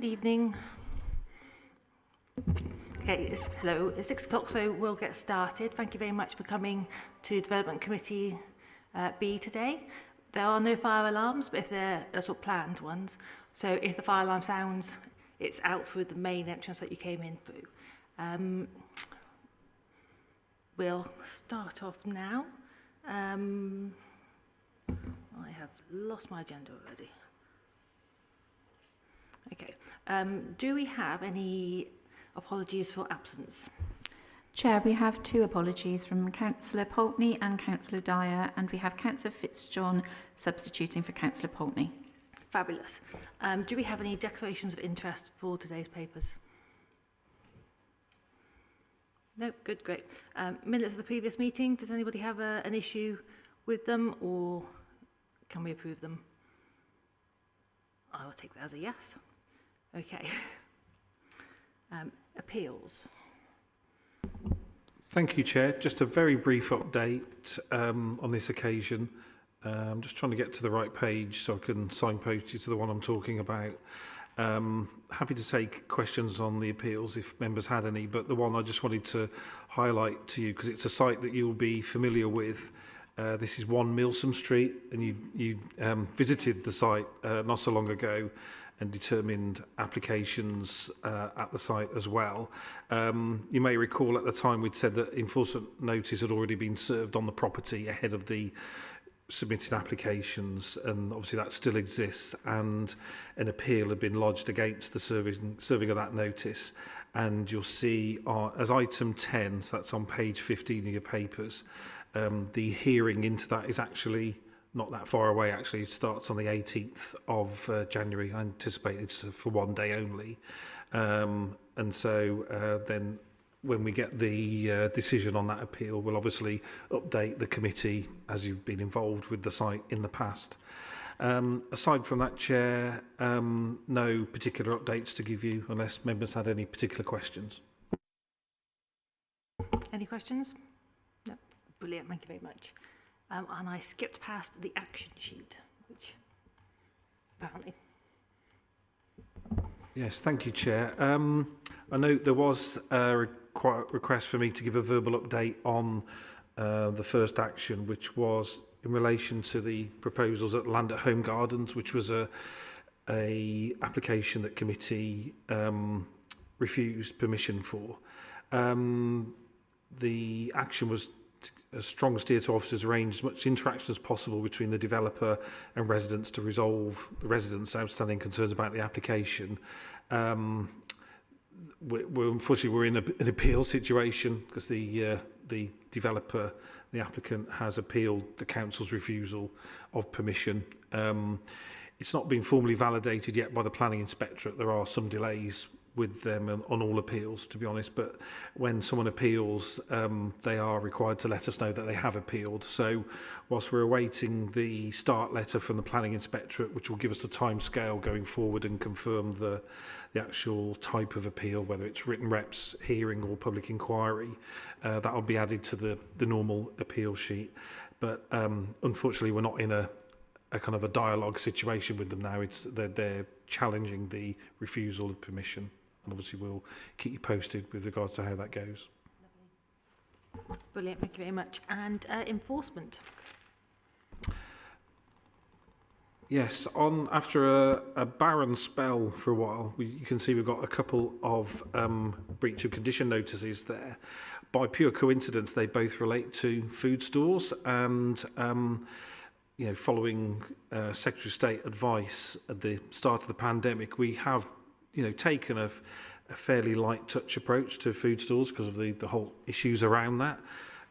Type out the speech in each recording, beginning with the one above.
Good evening. Okay, hello, it's 6 o'clock, so we'll get started. Thank you very much for coming to Development Committee B today. There are no fire alarms, but if they're sort of planned ones, so if the fire alarm sounds, it's out through the main entrance that you came in through. We'll start off now. I have lost my agenda already. Okay, do we have any apologies for absence? Chair, we have 2 apologies from Councillor Pulteney and Councillor Dyer, and we have Councillor Fitzjohn substituting for Councillor Pulteney. Fabulous. Do we have any declarations of interest for today's papers? No, good, great. Minutes of the previous meeting, does anybody have an issue with them, or can we approve them? I will take that as a yes. Okay. Appeals. Thank you, Chair. Just a very brief update on this occasion. I'm just trying to get to the right page so I can signpost you to the one I'm talking about. Happy to take questions on the appeals if members had any, but the one I just wanted to highlight to you, because it's a site that you'll be familiar with. This is 1 Milsom Street, and you visited the site not so long ago and determined applications at the site as well. You may recall at the time we'd said that enforcement notice had already been served on the property ahead of the submitted applications, and obviously that still exists, and an appeal had been lodged against the serving of that notice. And you'll see as item 10, so that's on page 15 of your papers, the hearing into that is actually not that far away. Actually, it starts on the 18th of January. I anticipate it's for 1 day only. And so then when we get the decision on that appeal, we'll obviously update the committee as you've been involved with the site in the past. Aside from that, Chair, no particular updates to give you unless members had any particular questions. Any questions? No. Brilliant, thank you very much. And I skipped past the action sheet, which apparently. Yes, thank you, Chair. I know there was a request for me to give a verbal update on the first action, which was in relation to the proposals at Land at Home Gardens, which was a application that committee refused permission for. The action was a strong steer to officers arrange as much interaction as possible between the developer and residents to resolve the residents' outstanding concerns about the application. Unfortunately, we're in an appeal situation because the developer, the applicant, has appealed the council's refusal of permission. It's not been formally validated yet by the planning inspectorate. There are some delays with them on all appeals, to be honest, but when someone appeals, they are required to let us know that they have appealed. So whilst we're awaiting the start letter from the planning inspectorate, which will give us a time scale going forward and confirm the actual type of appeal, whether it's written reps, hearing or public inquiry, that will be added to the normal appeal sheet. But unfortunately, we're not in a kind of a dialogue situation with them now. They're challenging the refusal of permission, and obviously we'll keep you posted with regards to how that goes. Lovely. Brilliant, thank you very much. And enforcement. Yes, after a barren spell for a while, you can see we've got a couple of breach of condition notices there. By pure coincidence, they both relate to food stores, and following Secretary of State advice at the start of the pandemic, we have, taken a fairly light touch approach to food stores because of the whole issues around that.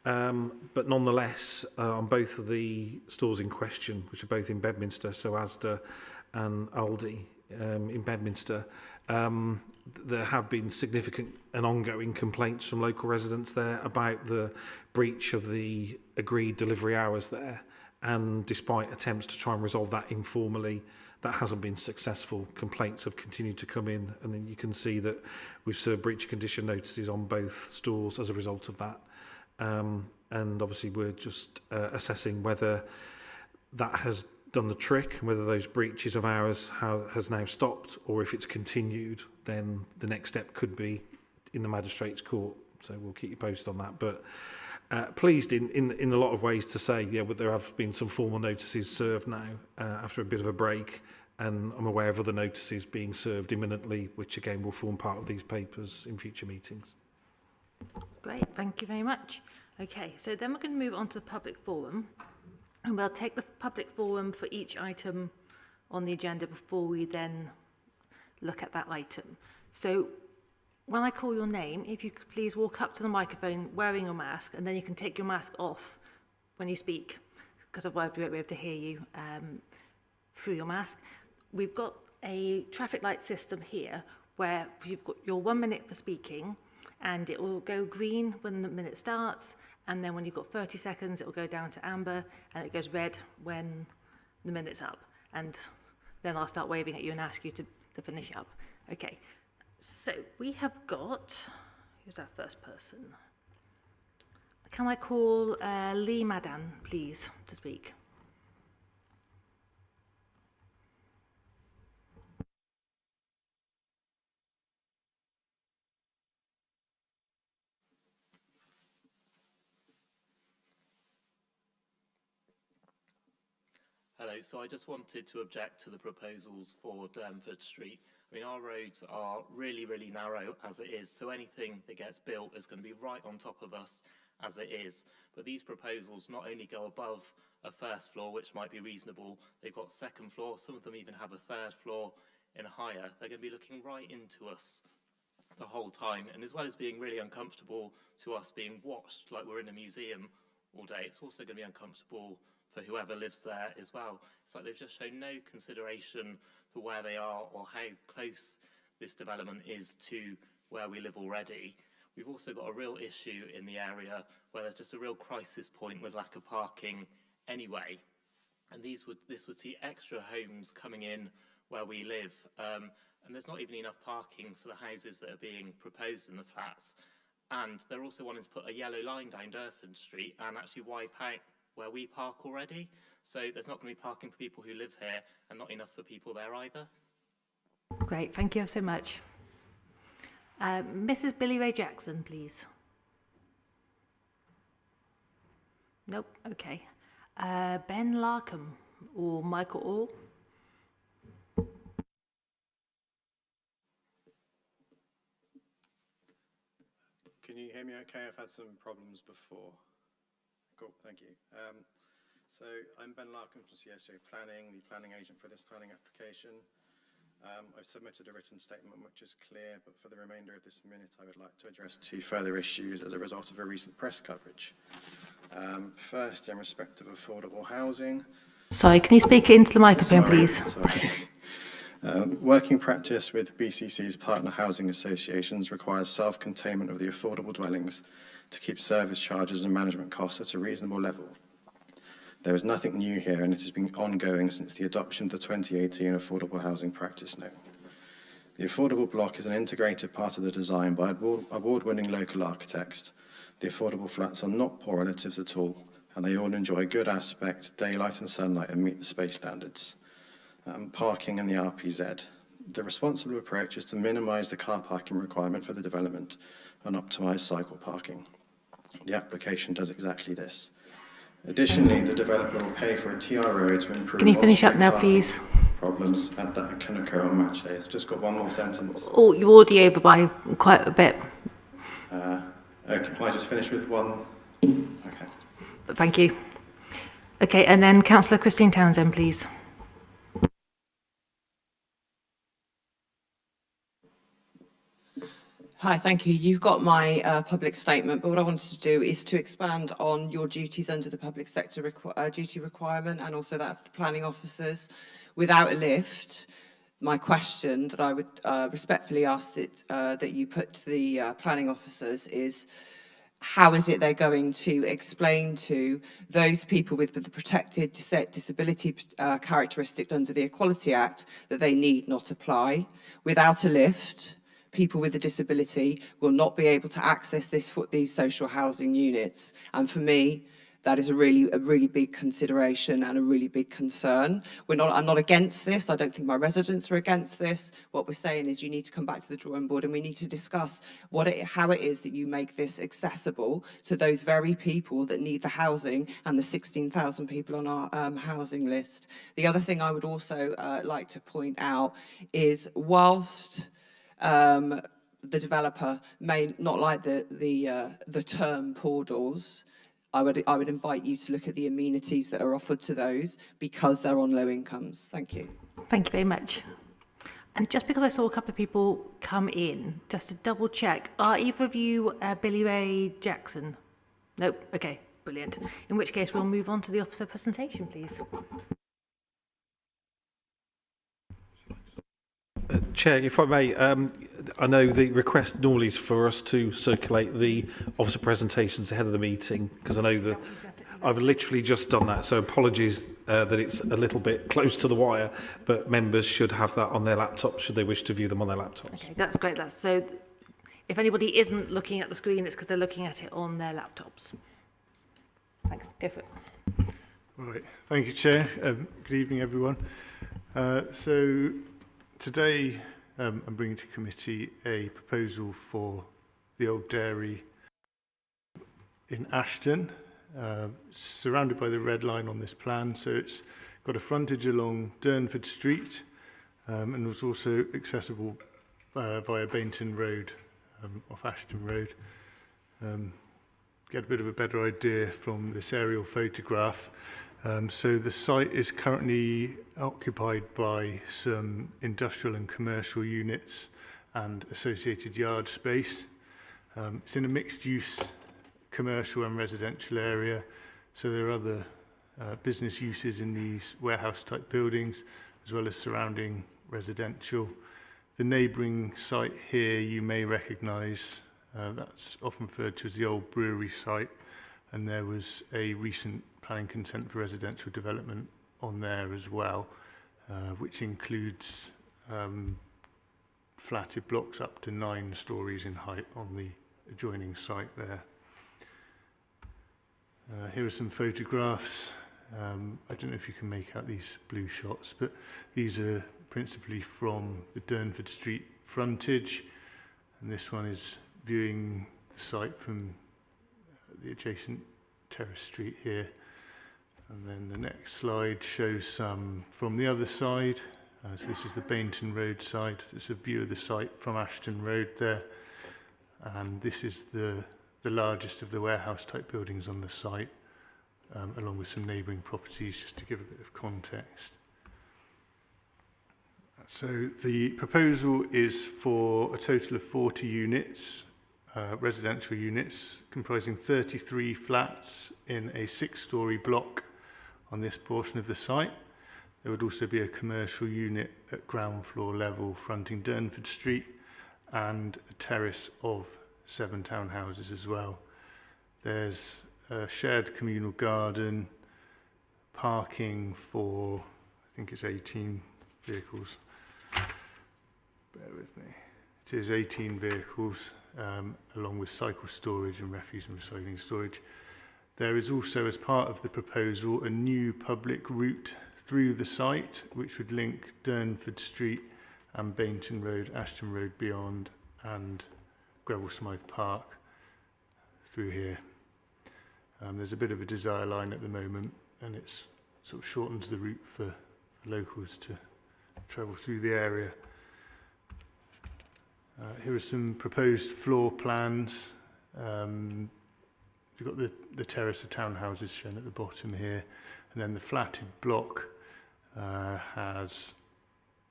But nonetheless, on both of the stores in question, which are both in Bedminster, so Asda and Aldi in Bedminster, there have been significant and ongoing complaints from local residents there about the breach of the agreed delivery hours there. And despite attempts to try and resolve that informally, that hasn't been successful. Complaints have continued to come in, and then you can see that we've served breach of condition notices on both stores as a result of that. And obviously we're just assessing whether that has done the trick, and whether those breaches of hours has now stopped, or if it's continued, then the next step could be in the magistrates' court. So we'll keep you posted on that. But pleased in a lot of ways to say, yeah, but there have been some formal notices served now after a bit of a break, and I'm aware of other notices being served imminently, which again will form part of these papers in future meetings. Great, thank you very much. Okay, so then we're going to move on to the public forum, and we'll take the public forum for each item on the agenda before we then look at that item. So when I call your name, if you could please walk up to the microphone wearing your mask, and then you can take your mask off when you speak, because otherwise we won't be able to hear you through your mask. We've got a traffic light system here where you've got your 1 minute for speaking, and it will go green when the minute starts, and then when you've got 30 seconds, it will go down to amber, and it goes red when the minute's up. And then I'll start waving at you and ask you to finish up. Okay, so we have got, who's our first person? Can I call Lee Madan, please, to speak? Hello, so I just wanted to object to the proposals for Durnford Street. I mean, our roads are really, really narrow as it is, so anything that gets built is going to be right on top of us as it is. But these proposals not only go above a first floor, which might be reasonable, they've got second floor, some of them even have a third floor in higher. They're going to be looking right into us the whole time, and as well as being really uncomfortable to us being watched like we're in a museum all day, it's also going to be uncomfortable for whoever lives there as well. It's like they've just shown no consideration for where they are or how close this development is to where we live already. We've also got a real issue in the area where there's just a real crisis point with lack of parking anyway. And this would see extra homes coming in where we live. And there's not even enough parking for the houses that are being proposed in the flats. And they're also wanting to put a yellow line down Durnford Street and actually wipe out where we park already. So there's not going to be parking for people who live here and not enough for people there either. Great, thank you so much. Mrs. Billy Ray Jackson, please. Nope, okay. Ben Larkham or Michael Orr. Can you hear me okay? I've had some problems before. Cool, thank you. So I'm Ben Larkham from CSJ Planning, the planning agent for this planning application. I've submitted a written statement which is clear, but for the remainder of this minute I would like to address two further issues as a result of a recent press coverage. First, in respect of affordable housing. Sorry, can you speak into the microphone, please? Sorry. Working practice with BCC's partner housing associations requires self-containment of the affordable dwellings to keep service charges and management costs at a reasonable level. There is nothing new here, and it has been ongoing since the adoption of the 2018 Affordable Housing Practice Note. The affordable block is an integrated part of the design by award-winning local architects. The affordable flats are not poor relatives at all, and they all enjoy good aspect, daylight and sunlight, and meet the space standards. Parking and the RPZ. The responsible approach is to minimise the car parking requirement for the development and optimise cycle parking. The application does exactly this. Additionally, the developer will pay for a TRO to improve. Can you finish up now, please? Problems that can occur on match days. I've just got one more sentence. Oh, you're already over by quite a bit. Okay, can I just finish with one? Okay. Thank you. Okay, and then Councillor Christine Townsend, please. Hi, thank you. You've got my public statement, but what I wanted to do is to expand on your duties under the public sector duty requirement and also that of the planning officers. Without a lift, my question that I would respectfully ask that you put to the planning officers is, how is it they're going to explain to those people with the protected disability characteristic under the Equality Act that they need not apply? Without a lift, people with a disability will not be able to access these social housing units. And for me, that is a really big consideration and a really big concern. I'm not against this. I don't think my residents are against this. What we're saying is you need to come back to the drawing board and we need to discuss how it is that you make this accessible to those very people that need the housing and the 16,000 people on our housing list. The other thing I would also like to point out is whilst the developer may not like the term poor doors, I would invite you to look at the amenities that are offered to those because they're on low incomes. Thank you. Thank you very much. And just because I saw a couple of people come in, just to double check, are either of you Billy Ray Jackson? Nope. Okay, brilliant. In which case we'll move on to the officer presentation, please. Chair, if I may, I know the request normally is for us to circulate the officer presentations ahead of the meeting, because I know that I've literally just done that, so apologies that it's a little bit close to the wire, but members should have that on their laptops should they wish to view them on their laptops. Okay, that's great. So if anybody isn't looking at the screen, it's because they're looking at it on their laptops. Thanks. Go for it. Right. Thank you, Chair. Good evening, everyone. So today I'm bringing to committee a proposal for the old dairy in Ashton, surrounded by the red line on this plan. So it's got a frontage along Durnford Street and was also accessible via Bainton Road, off Ashton Road. Get a bit of a better idea from this aerial photograph. So the site is currently occupied by some industrial and commercial units and associated yard space. It's in a mixed use commercial and residential area, so there are other business uses in these warehouse type buildings as well as surrounding residential. The neighbouring site here you may recognise, that's often referred to as the old brewery site, and there was a recent planning consent for residential development on there as well, which includes flatted blocks up to 9 stories in height on the adjoining site there. Here are some photographs. I don't know if you can make out these blue shots, but these are principally from the Durnford Street frontage, and this one is viewing the site from the adjacent terrace street here. And then the next slide shows some from the other side. So this is the Bainton Road side. This is a view of the site from Ashton Road there. And this is the largest of the warehouse type buildings on the site, along with some neighbouring properties, just to give a bit of context. So the proposal is for a total of 40 units, residential units, comprising 33 flats in a 6-storey block on this portion of the site. There would also be a commercial unit at ground floor level fronting Durnford Street and a terrace of 7 townhouses as well. There's a shared communal garden, parking for, I think it's 18 vehicles. Bear with me. It is 18 vehicles, along with cycle storage and refuse and recycling storage. There is also, as part of the proposal, a new public route through the site, which would link Durnford Street and Bainton Road, Ashton Road beyond, and Greville-Smythe Park through here. There's a bit of a desire line at the moment, and it sort of shortens the route for locals to travel through the area. Here are some proposed floor plans. We've got the terrace of townhouses shown at the bottom here, and then the flatted block has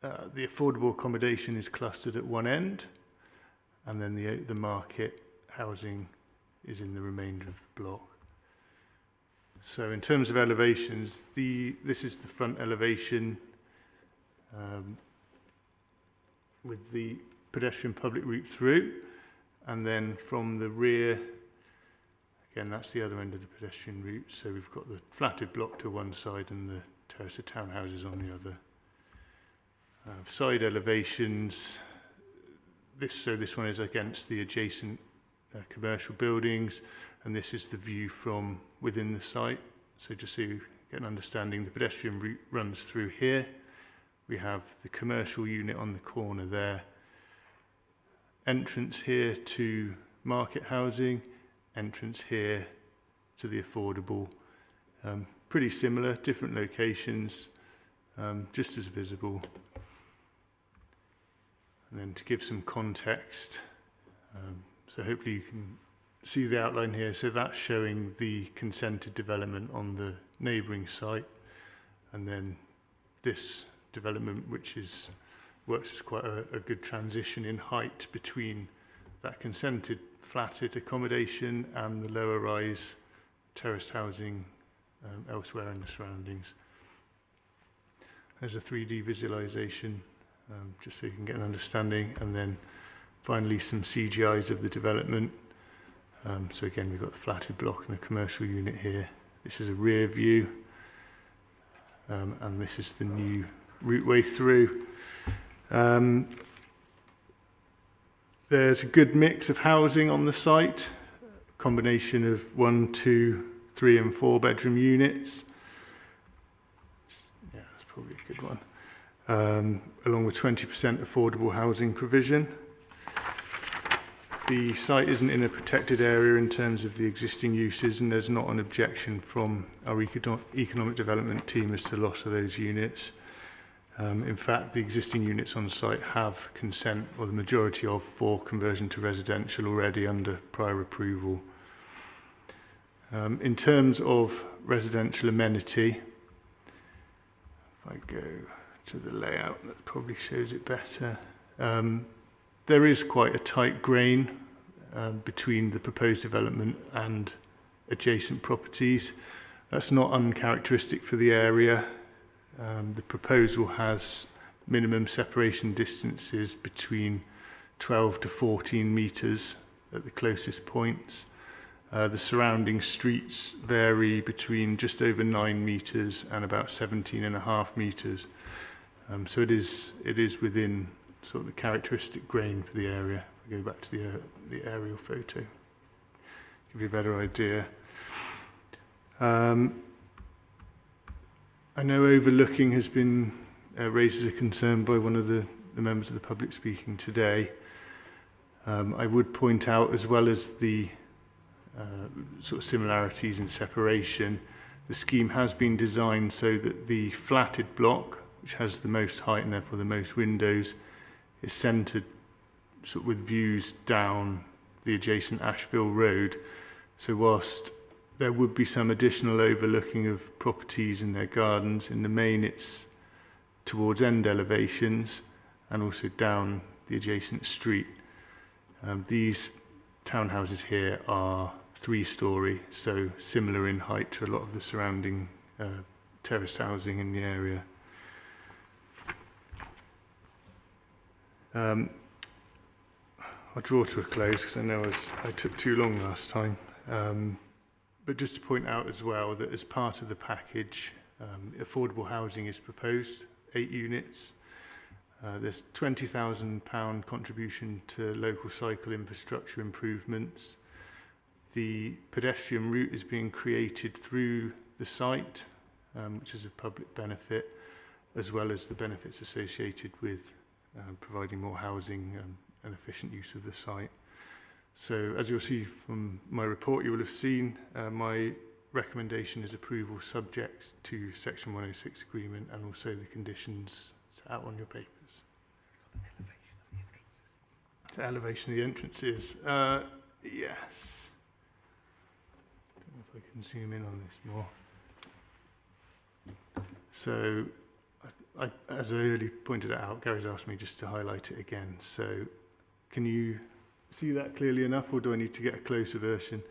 the affordable accommodation is clustered at one end, and then the market housing is in the remainder of the block. So in terms of elevations, this is the front elevation with the pedestrian public route through, and then from the rear, again, that's the other end of the pedestrian route. So we've got the flatted block to one side and the terrace of townhouses on the other. Side elevations, this one is against the adjacent commercial buildings, and this is the view from within the site. So just so you get an understanding, the pedestrian route runs through here. We have the commercial unit on the corner there. Entrance here to market housing, entrance here to the affordable. Pretty similar, different locations, just as visible. And then to give some context, so hopefully you can see the outline here. So that's showing the consented development on the neighbouring site, and then this development, which works as quite a good transition in height between that consented flatted accommodation and the lower rise terraced housing elsewhere in the surroundings. There's a 3D visualization, just so you can get an understanding, and then finally some CGIs of the development. So again, we've got the flatted block and the commercial unit here. This is a rear view, and this is the new routeway through. There's a good mix of housing on the site, a combination of 1, 2, 3 and 4 bedroom units. Yeah, that's probably a good one. Along with 20% affordable housing provision. The site isn't in a protected area in terms of the existing uses, and there's not an objection from our economic development team as to loss of those units. In fact, the existing units on site have consent, or the majority of, for conversion to residential already under prior approval. In terms of residential amenity, if I go to the layout, that probably shows it better. There is quite a tight grain between the proposed development and adjacent properties. That's not uncharacteristic for the area. The proposal has minimum separation distances between 12 to 14 metres at the closest points. The surrounding streets vary between just over 9 metres and about 17.5 metres. So it is within sort of the characteristic grain for the area. If we go back to the aerial photo, give you a better idea. I know overlooking has been raised as a concern by one of the members of the public speaking today. I would point out, as well as the sort of similarities in separation, the scheme has been designed so that the flatted block, which has the most height and therefore the most windows, is centred sort of with views down the adjacent Ashville Road. So whilst there would be some additional overlooking of properties and their gardens, in the main it's towards end elevations and also down the adjacent street. These townhouses here are 3-storey, so similar in height to a lot of the surrounding terraced housing in the area. I'll draw to a close because I know I took too long last time. But just to point out as well that as part of the package, affordable housing is proposed, 8 units. There's £20,000 contribution to local cycle infrastructure improvements. The pedestrian route is being created through the site, which is of public benefit, as well as the benefits associated with providing more housing and efficient use of the site. So as you'll see from my report, you will have seen my recommendation is approval subject to Section 106 agreement and also the conditions set out on your papers. The elevation of the entrances. Yes. I don't know if I can zoom in on this more. So, as I earlier pointed out, Gary's asked me just to highlight it again. So, can you see that clearly enough, or do I need to get a closer version?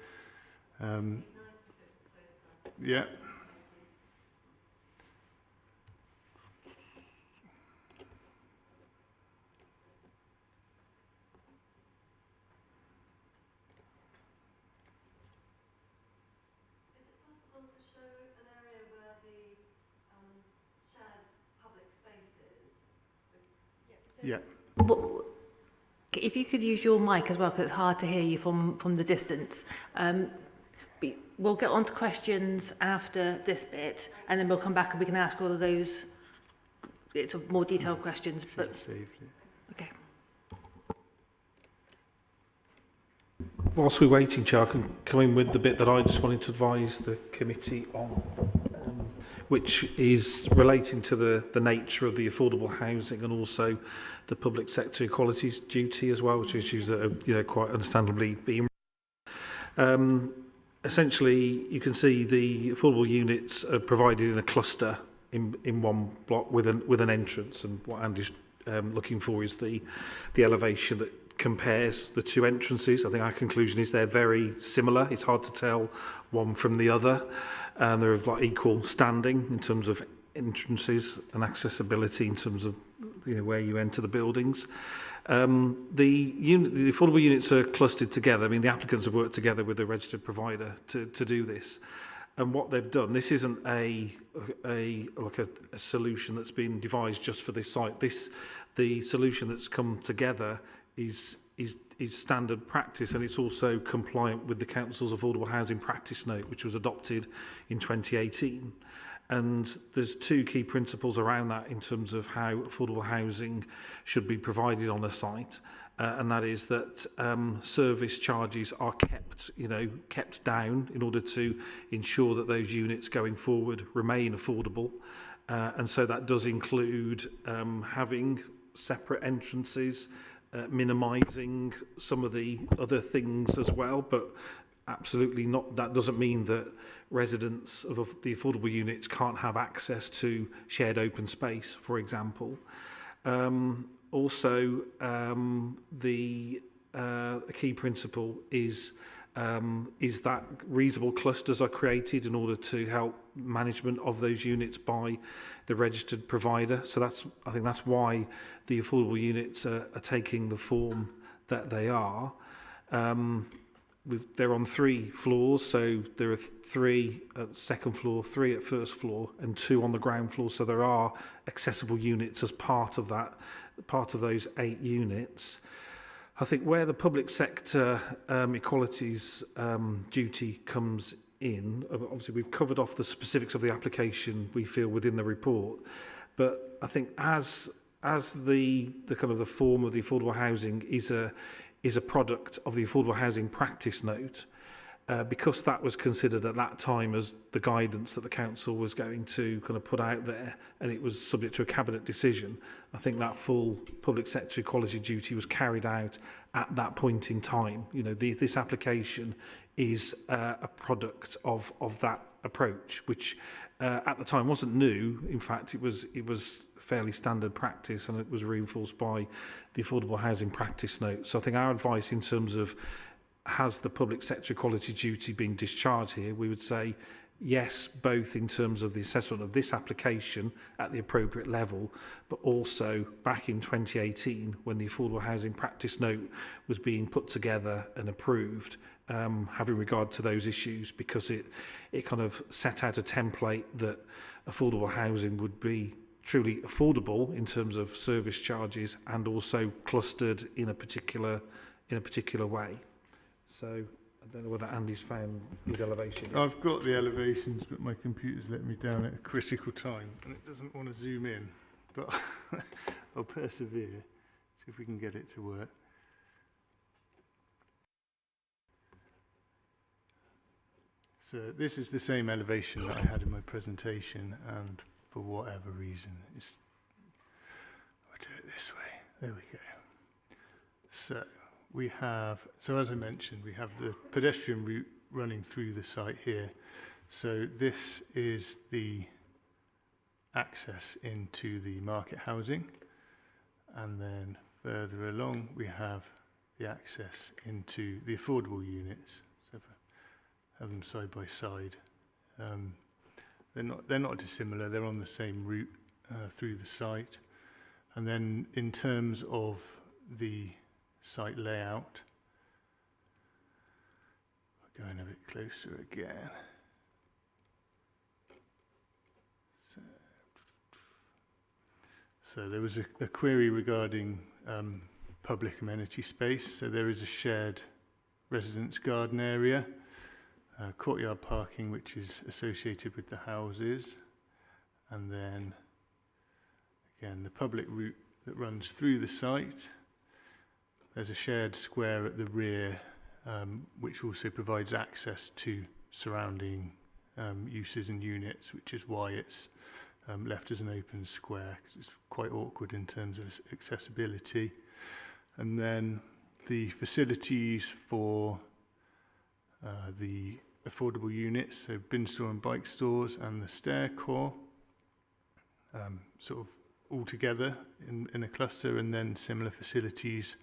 Yeah. Yeah. Okay, if you could use your mic as well, because it's hard to hear you from the distance. We'll get on to questions after this bit, and then we'll come back and we can ask all of those sort of more detailed questions. But okay. Whilst we're waiting, Chair, I can come in with the bit that I just wanted to advise the committee on, which is relating to the nature of the affordable housing and also the public sector equalities duty as well, which are issues that are quite understandably being. Essentially, you can see the affordable units are provided in a cluster in one block with an entrance, and what Andy's looking for is the elevation that compares the two entrances. I think our conclusion is they're very similar. It's hard to tell one from the other, and they're of like equal standing in terms of entrances and accessibility in terms of where you enter the buildings. The affordable units are clustered together. I mean, the applicants have worked together with a registered provider to do this. And what they've done, this isn't a solution that's been devised just for this site. The solution that's come together is standard practice, and it's also compliant with the Council's Affordable Housing Practice Note, which was adopted in 2018. And there's two key principles around that in terms of how affordable housing should be provided on a site, and that is that service charges are kept down in order to ensure that those units going forward remain affordable, and so that does include having separate entrances, minimising some of the other things as well, but absolutely not. That doesn't mean that residents of the affordable units can't have access to shared open space, for example. Also, the key principle is that reasonable clusters are created in order to help management of those units by the registered provider. So I think that's why the affordable units are taking the form that they are. They're on 3 floors, so there are 3 at the second floor, 3 at first floor, and 2 on the ground floor. So there are accessible units as part of those 8 units. I think where the public sector equalities duty comes in, obviously we've covered off the specifics of the application we feel within the report, but I think as the kind of the form of the affordable housing is a product of the Affordable Housing Practice Note, because that was considered at that time as the guidance that the council was going to kind of put out there, and it was subject to a cabinet decision. I think that full public sector equality duty was carried out at that point in time. This application is a product of that approach, which at the time wasn't new. In fact, it was fairly standard practice, and it was reinforced by the Affordable Housing Practice Note. So I think our advice in terms of has the public sector equality duty been discharged here, we would say yes, both in terms of the assessment of this application at the appropriate level, but also back in 2018 when the Affordable Housing Practice Note was being put together and approved, having regard to those issues, because it kind of set out a template that affordable housing would be truly affordable in terms of service charges and also clustered in a particular way. So I don't know whether Andy's found his elevation. I've got the elevations, but my computer's let me down at a critical time, and it doesn't want to zoom in, but I'll persevere, see if we can get it to work. So this is the same elevation that I had in my presentation, and for whatever reason, I'll do it this way. There we go. So as I mentioned, we have the pedestrian route running through the site here. So this is the access into the market housing, and then further along we have the access into the affordable units. So if I have them side by side, they're not dissimilar. They're on the same route through the site. And then in terms of the site layout, going a bit closer again. So there was a query regarding public amenity space. So there is a shared residence garden area, courtyard parking, which is associated with the houses, and then again the public route that runs through the site. There's a shared square at the rear, which also provides access to surrounding uses and units, which is why it's left as an open square, because it's quite awkward in terms of accessibility. And then the facilities for the affordable units, so bin store and bike stores and the stair core, sort of all together in a cluster, and then similar facilities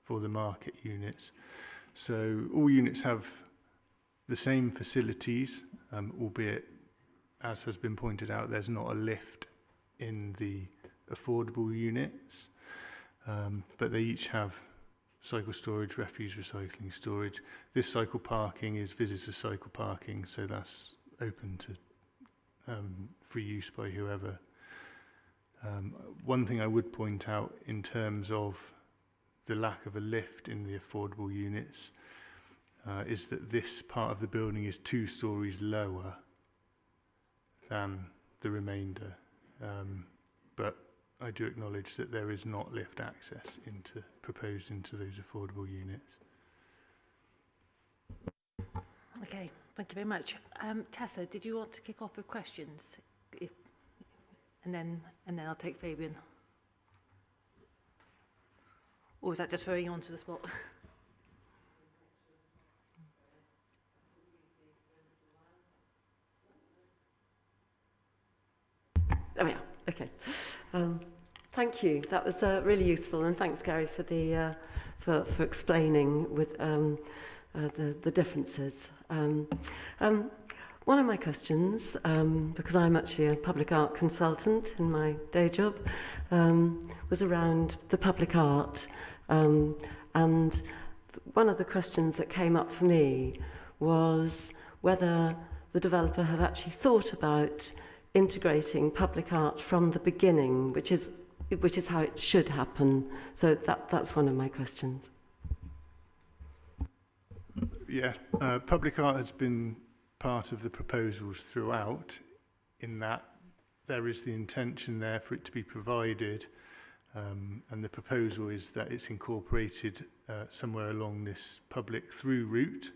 for the market units. So all units have the same facilities, albeit, as has been pointed out, there's not a lift in the affordable units, but they each have cycle storage, refuse recycling storage. This cycle parking is visitor cycle parking, so that's open to free use by whoever. One thing I would point out in terms of the lack of a lift in the affordable units is that this part of the building is 2 stories lower than the remainder. But I do acknowledge that there is not lift access proposed into those affordable units. Okay, thank you very much. Tessa, did you want to kick off with questions? And then I'll take Fabian. Or is that just throwing you onto the spot? Oh yeah, okay. Thank you. That was really useful, and thanks, Gary, for the for explaining with the differences. One of my questions, because I'm actually a public art consultant in my day job, was around the public art. And one of the questions that came up for me was whether the developer had actually thought about integrating public art from the beginning, which is how it should happen. So that's one of my questions. Yeah, public art has been part of the proposals throughout, in that there is the intention there for it to be provided, and the proposal is that it's incorporated somewhere along this public through route.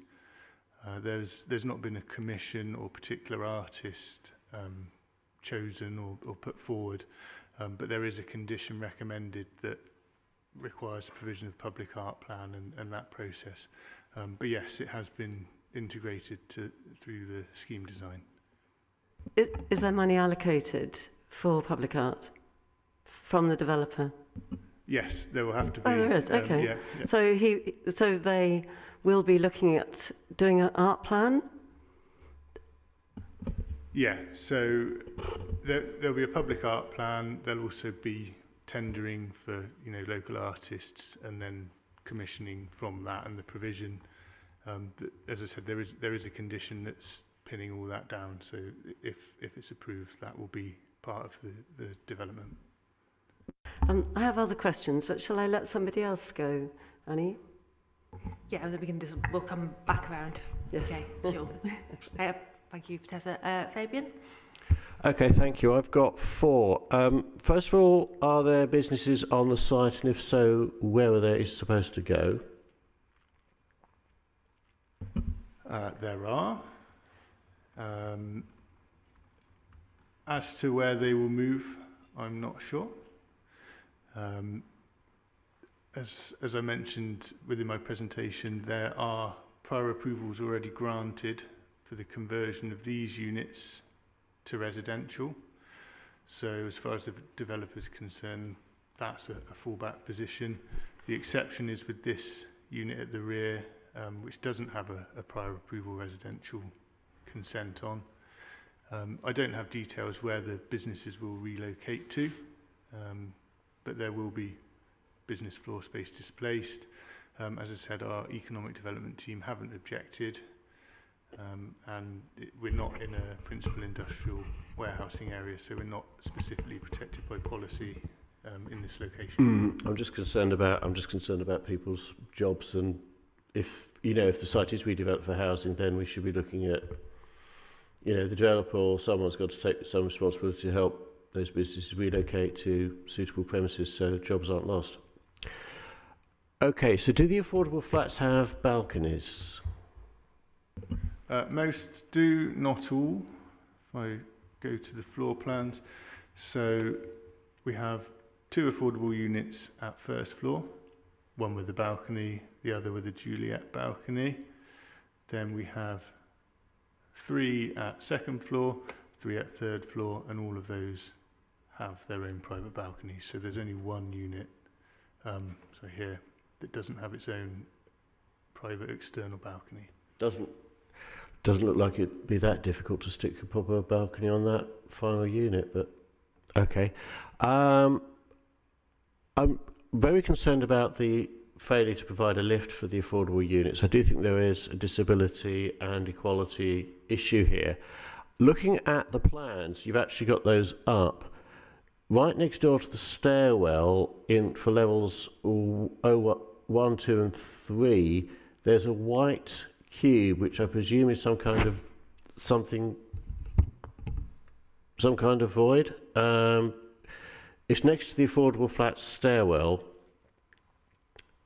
There's not been a commission or particular artist chosen or put forward, but there is a condition recommended that requires provision of public art plan and that process. But yes, it has been integrated through the scheme design. Is there money allocated for public art from the developer? Yes, there will have to be. Oh, there is. Okay. Yeah. So they will be looking at doing an art plan. Yeah. So there'll be a public art plan. There'll also be tendering for local artists, and then commissioning from that and the provision. As I said, there is a condition that's pinning all that down. So if it's approved, that will be part of the development. I have other questions, but shall I let somebody else go, Annie? Yeah, and then we'll come back around. Yes. Okay, sure. Thank you, Tessa. Fabian? Okay, thank you. I've got 4. First of all, are there businesses on the site, and if so, where are they supposed to go? There are. As to where they will move, I'm not sure. As I mentioned within my presentation, there are prior approvals already granted for the conversion of these units to residential. So as far as the developer is concerned, that's a fallback position. The exception is with this unit at the rear, which doesn't have a prior approval residential consent on. I don't have details where the businesses will relocate to, but there will be business floor space displaced. As I said, our economic development team haven't objected, and we're not in a principal industrial warehousing area, so we're not specifically protected by policy in this location. I'm just concerned about people's jobs, and if the site is redeveloped for housing, then we should be looking at the developer or someone's got to take some responsibility to help those businesses relocate to suitable premises so jobs aren't lost. Okay, so do the affordable flats have balconies? Most do, not all. If I go to the floor plans, so we have 2 affordable units at first floor, one with a balcony, the other with a Juliet balcony. Then we have 3 at second floor, 3 at third floor, and all of those have their own private balconies. So there's only 1 unit, so here, that doesn't have its own private external balcony. Doesn't look like it'd be that difficult to stick a proper balcony on that final unit, but okay. I'm very concerned about the failure to provide a lift for the affordable units. I do think there is a disability and equality issue here. Looking at the plans, you've actually got those up. Right next door to the stairwell, for levels 1, 2 and 3, there's a white cube, which I presume is some kind of void. It's next to the affordable flats stairwell,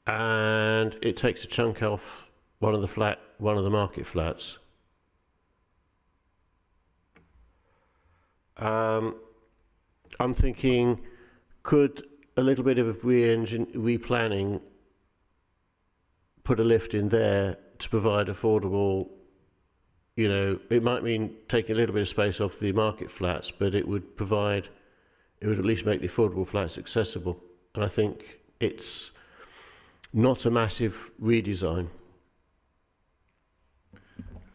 and it takes a chunk off one of the market flats. I'm thinking, could a little bit of replanning put a lift in there to provide affordable? It might mean taking a little bit of space off the market flats, but it would at least make the affordable flats accessible. And I think it's not a massive redesign.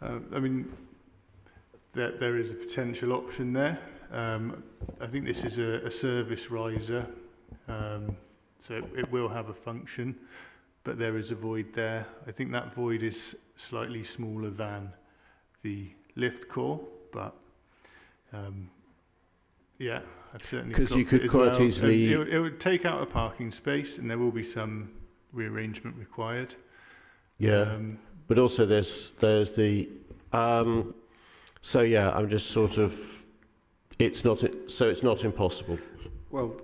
I mean, there is a potential option there. I think this is a service riser, so it will have a function, but there is a void there. I think that void is slightly smaller than the lift core, but yeah, I've certainly because you could as quite well. easily. It would take out a parking space, and there will be some rearrangement required. Yeah, but also there's the. So yeah, I'm just sort of. It's not impossible. Well,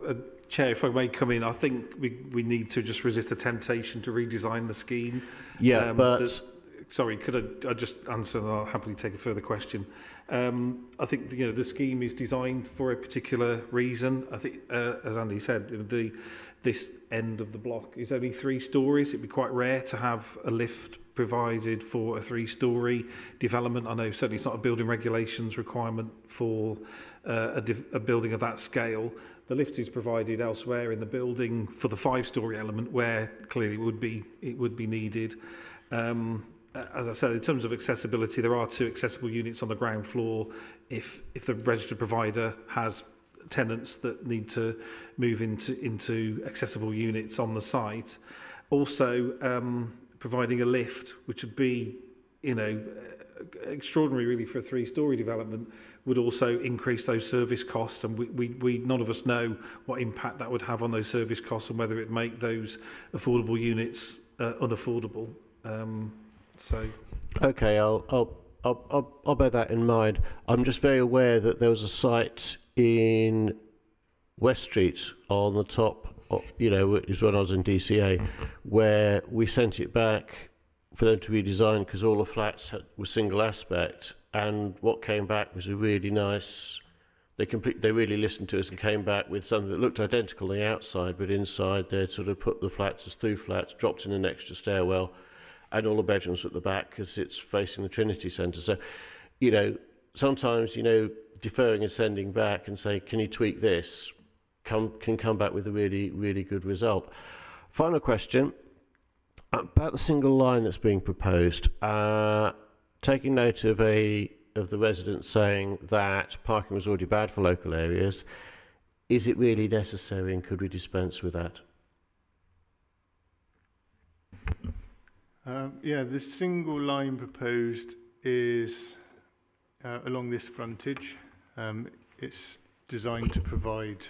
Chair, if I may come in, I think we need to just resist the temptation to redesign the scheme. Yeah, but sorry, could I just answer, and I'll happily take a further question. I think the scheme is designed for a particular reason. I think, as Andy said, this end of the block is only 3 stories. It'd be quite rare to have a lift provided for a 3-storey development. I know certainly it's not a building regulations requirement for a building of that scale. The lift is provided elsewhere in the building for the 5-storey element, where clearly it would be needed. As I said, in terms of accessibility, there are 2 accessible units on the ground floor. If the registered provider has tenants that need to move into accessible units on the site, also providing a lift, which would be extraordinary really for a 3-storey development, would also increase those service costs, and we none of us know what impact that would have on those service costs and whether it make those affordable units unaffordable. Okay, I'll bear that in mind. I'm just very aware that there was a site in West Street on the top, is when I was in DCA, where we sent it back for them to redesign because all the flats were single aspect, and what came back was a really nice. They really listened to us and came back with something that looked identical on the outside, but inside they'd sort of put the flats as 2 flats, dropped in an extra stairwell, and all the bedrooms at the back because it's facing the Trinity Centre. So, sometimes, deferring and sending back and say, can you tweak this, can come back with a really, really good result. Final question about the single line that's being proposed. Taking note of the residents saying that parking was already bad for local areas, is it really necessary, and could we dispense with that? The single line proposed is along this frontage. It's designed to provide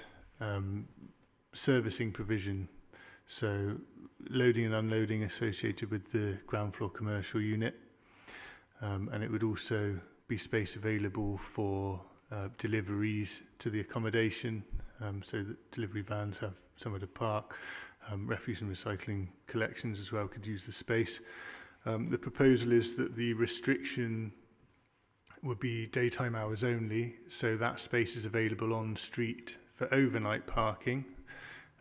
servicing provision, so loading and unloading associated with the ground floor commercial unit, and it would also be space available for deliveries to the accommodation, so that delivery vans have somewhere to park. Refuse and recycling collections as well could use the space. The proposal is that the restriction would be daytime hours only, so that space is available on street for overnight parking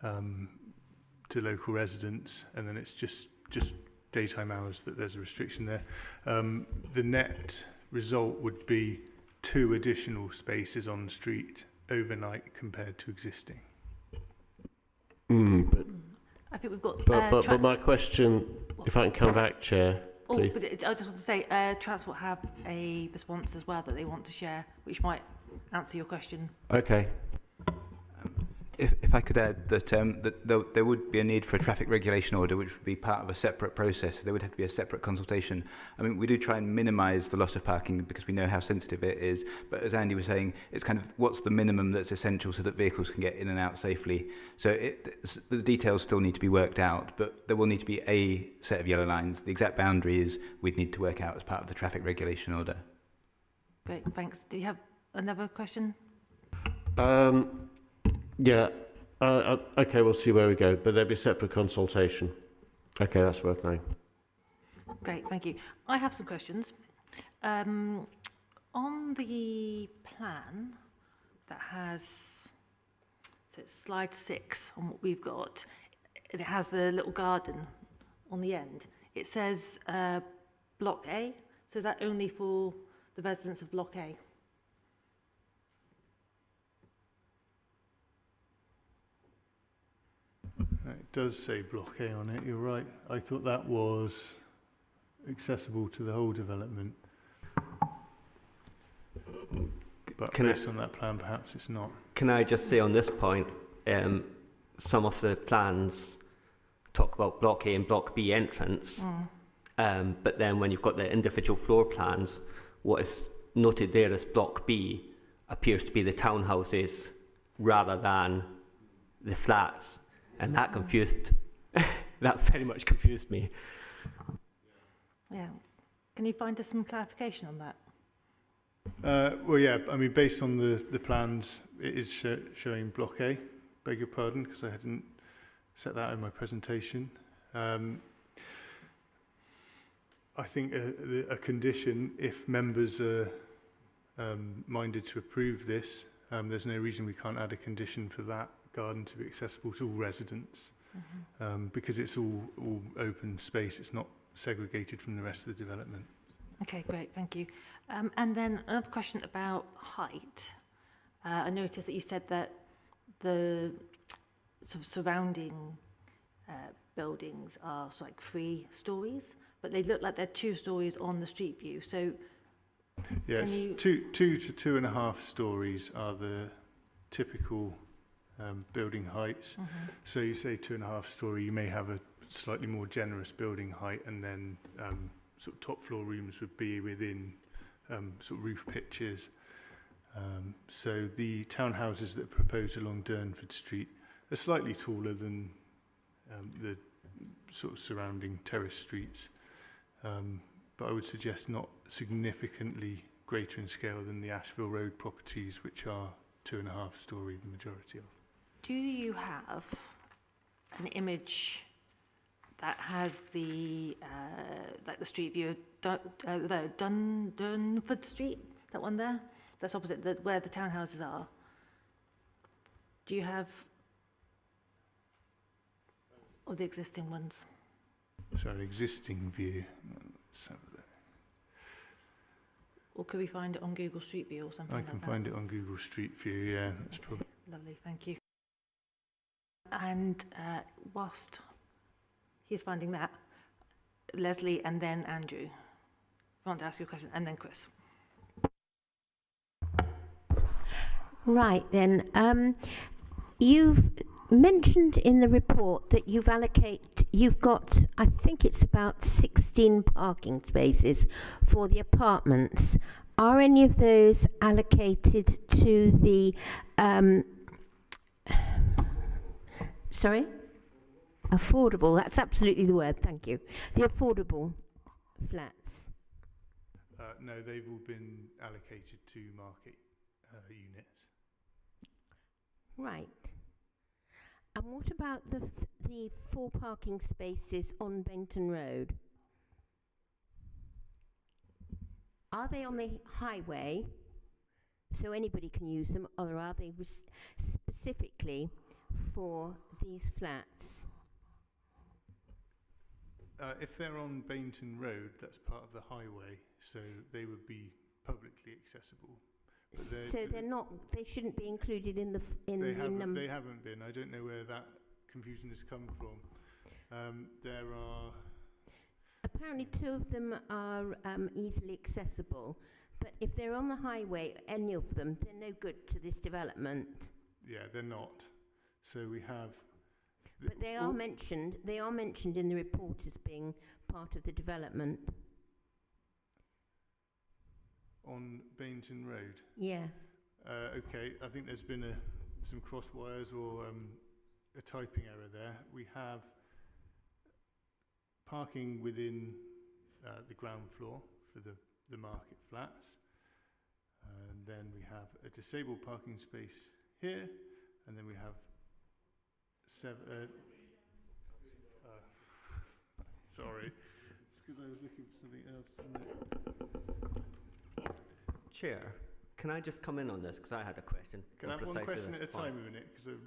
to local residents, and then it's just daytime hours that there's a restriction there. The net result would be 2 additional spaces on street overnight compared to existing. But I think we've got... but my question, if I can come back, Chair, please. But I just want to say, Transport have a response as well that they want to share, which might answer your question. Okay. If I could add that, there would be a need for a traffic regulation order, which would be part of a separate process. So there would have to be a separate consultation. I mean, we do try and minimise the loss of parking because we know how sensitive it is. But as Andy was saying, it's kind of what's the minimum that's essential so that vehicles can get in and out safely. So the details still need to be worked out, but there will need to be a set of yellow lines. The exact boundaries we'd need to work out as part of the traffic regulation order. Great, thanks. Do you have another question? Yeah. Okay, we'll see where we go, but there'll be separate consultation. Okay, that's worth knowing. Great, thank you. I have some questions. On the plan that has, so it's slide 6 on what we've got, it has the little garden on the end. It says Block A, so is that only for the residents of Block A? It does say Block A on it, you're right. I thought that was accessible to the whole development. But based on that plan, perhaps it's not. Can I just say on this point, some of the plans talk about Block A and Block B entrance, but then when you've got the individual floor plans, what is noted there as Block B appears to be the townhouses rather than the flats. And that that very much confused me. Yeah. Can you find us some clarification on that? Well, yeah, I mean, based on the plans, it is showing Block A, beg your pardon, because I hadn't set that in my presentation. I think a condition, if members are minded to approve this, there's no reason we can't add a condition for that garden to be accessible to all residents, because it's all open space. It's not segregated from the rest of the development. Okay, great, thank you. And then another question about height. I noticed that you said that the sort of surrounding buildings are sort of like 3 stories, but they look like they're 2 stories on the street view. So, yes, 2 to 2.5 stories are the typical building heights. So you say 2.5 story, you may have a slightly more generous building height, and then sort of top floor rooms would be within sort of roof pitches. So the townhouses that are proposed along Durnford Street are slightly taller than the sort of surrounding terrace streets, but I would suggest not significantly greater in scale than the Ashville Road properties, which are 2.5 story, the majority of. do you have an image that has the like the street view of Durnford Street, that one there? That's opposite where the townhouses are. Do you have, or the existing ones? So an existing view. Let's have a look. Or could we find it on Google Street View or something I like that? can find it on Google Street View, yeah, that's probably. Lovely, thank you. And whilst he's finding that, Leslie and then Andrew, I want to ask you a question, and then Chris. Right then, you've mentioned in the report that you've got, I think it's about 16 parking spaces for the apartments. Are any of those allocated to the Sorry? Affordable, that's absolutely the word, thank you. The affordable flats. No, they've all been allocated to market units. Right. And what about the 4 parking spaces on Benton Road? Are they on the highway, so anybody can use them, or are they specifically for these flats? If they're on Bainton Road, that's part of the highway, so they would be publicly accessible. But So they're not. They shouldn't be included in the number. They haven't been. I don't know where that confusion has come from. There are. Apparently, 2 of them are easily accessible, but if they're on the highway, any of them, they're no good to this development. Yeah, they're not. So we have. But they are mentioned. They are mentioned in the report as being part of the development. On Bainton Road. Yeah. Okay, I think there's been some cross wires or a typing error there. We have parking within the ground floor for the market flats. And then we have a disabled parking space here, and then we have 7. Sorry, it's because I was looking for something else. Chair, can I just come in on this because I had a question? Can I have one question at a time a minute? Because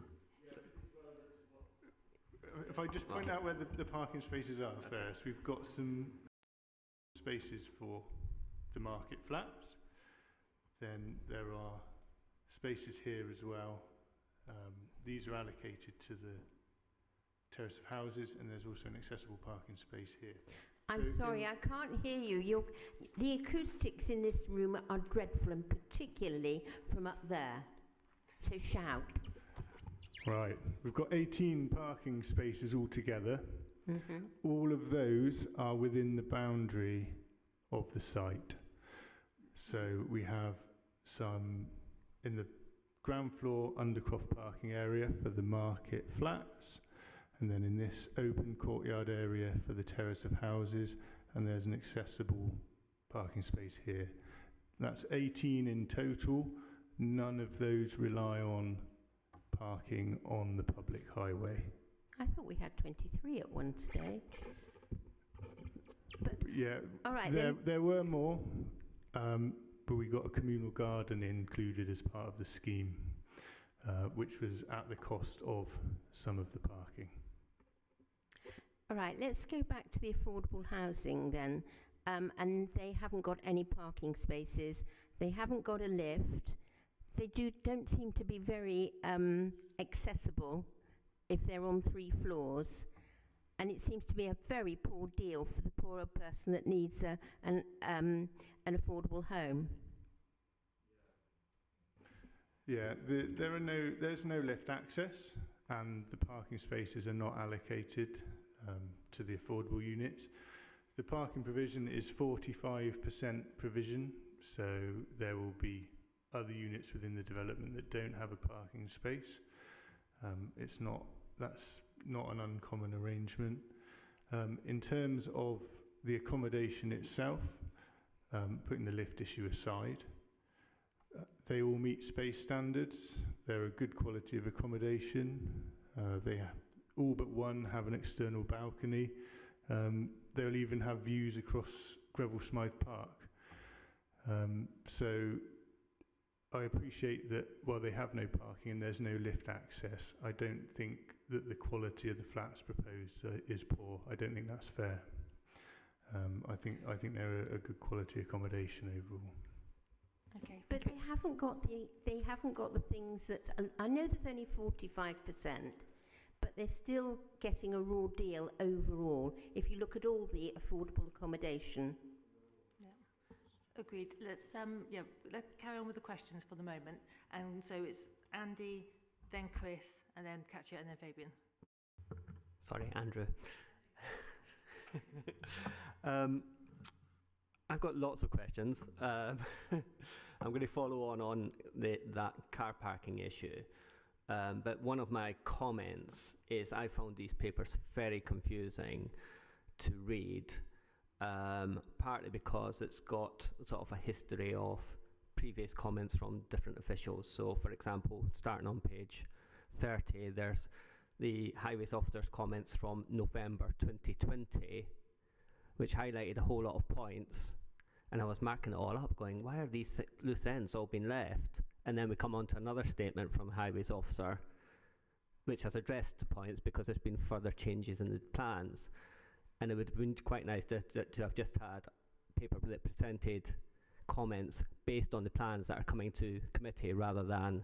if I just point out where the parking spaces are first, we've got some spaces for the market flats. Then there are spaces here as well. These are allocated to the terrace of houses, and there's also an accessible parking space here. I'm sorry, I can't hear you. The acoustics in this room are dreadful, and particularly from up there. So shout. Right, we've got 18 parking spaces altogether. Mm-hmm. All of those are within the boundary of the site. So we have some in the ground floor undercroft parking area for the market flats, and then in this open courtyard area for the terrace of houses, and there's an accessible parking space here. That's 18 in total. None of those rely on parking on the public highway. I thought we had 23 at one stage. But yeah, all right, there were more, but we got a communal garden included as part of the scheme, which was at the cost of some of the parking. All right, let's go back to the affordable housing then. And they haven't got any parking spaces. They haven't got a lift. They don't seem to be very accessible if they're on 3 floors. And it seems to be a very poor deal for the poorer person that needs an affordable home. Yeah, there's no lift access, and the parking spaces are not allocated to the affordable units. The parking provision is 45% provision, so there will be other units within the development that don't have a parking space. That's not an uncommon arrangement. In terms of the accommodation itself, putting the lift issue aside, they all meet space standards. They're a good quality of accommodation. They all but one have an external balcony. They'll even have views across Greville Smythe Park. So I appreciate that while they have no parking and there's no lift access, I don't think that the quality of the flats proposed is poor. I don't think that's fair. I think they're a good quality accommodation overall. Okay, but they haven't got the things that I know. There's only 45%, but they're still getting a raw deal overall. If you look at all the affordable accommodation. Yeah, agreed. Let's carry on with the questions for the moment. And so it's Andy, then Chris, and then Katja, and then Fabian. Sorry, Andrew. I've got lots of questions. I'm going to follow on that car parking issue. But one of my comments is I found these papers very confusing to read, partly because it's got sort of a history of previous comments from different officials. So, for example, starting on page 30, there's the Highways Officer's comments from November 2020, which highlighted a whole lot of points. And I was marking it all up, going, why are these loose ends all been left? And then we come on to another statement from Highways Officer, which has addressed the points because there's been further changes in the plans. And it would have been quite nice to have just had paper that presented comments based on the plans that are coming to committee rather than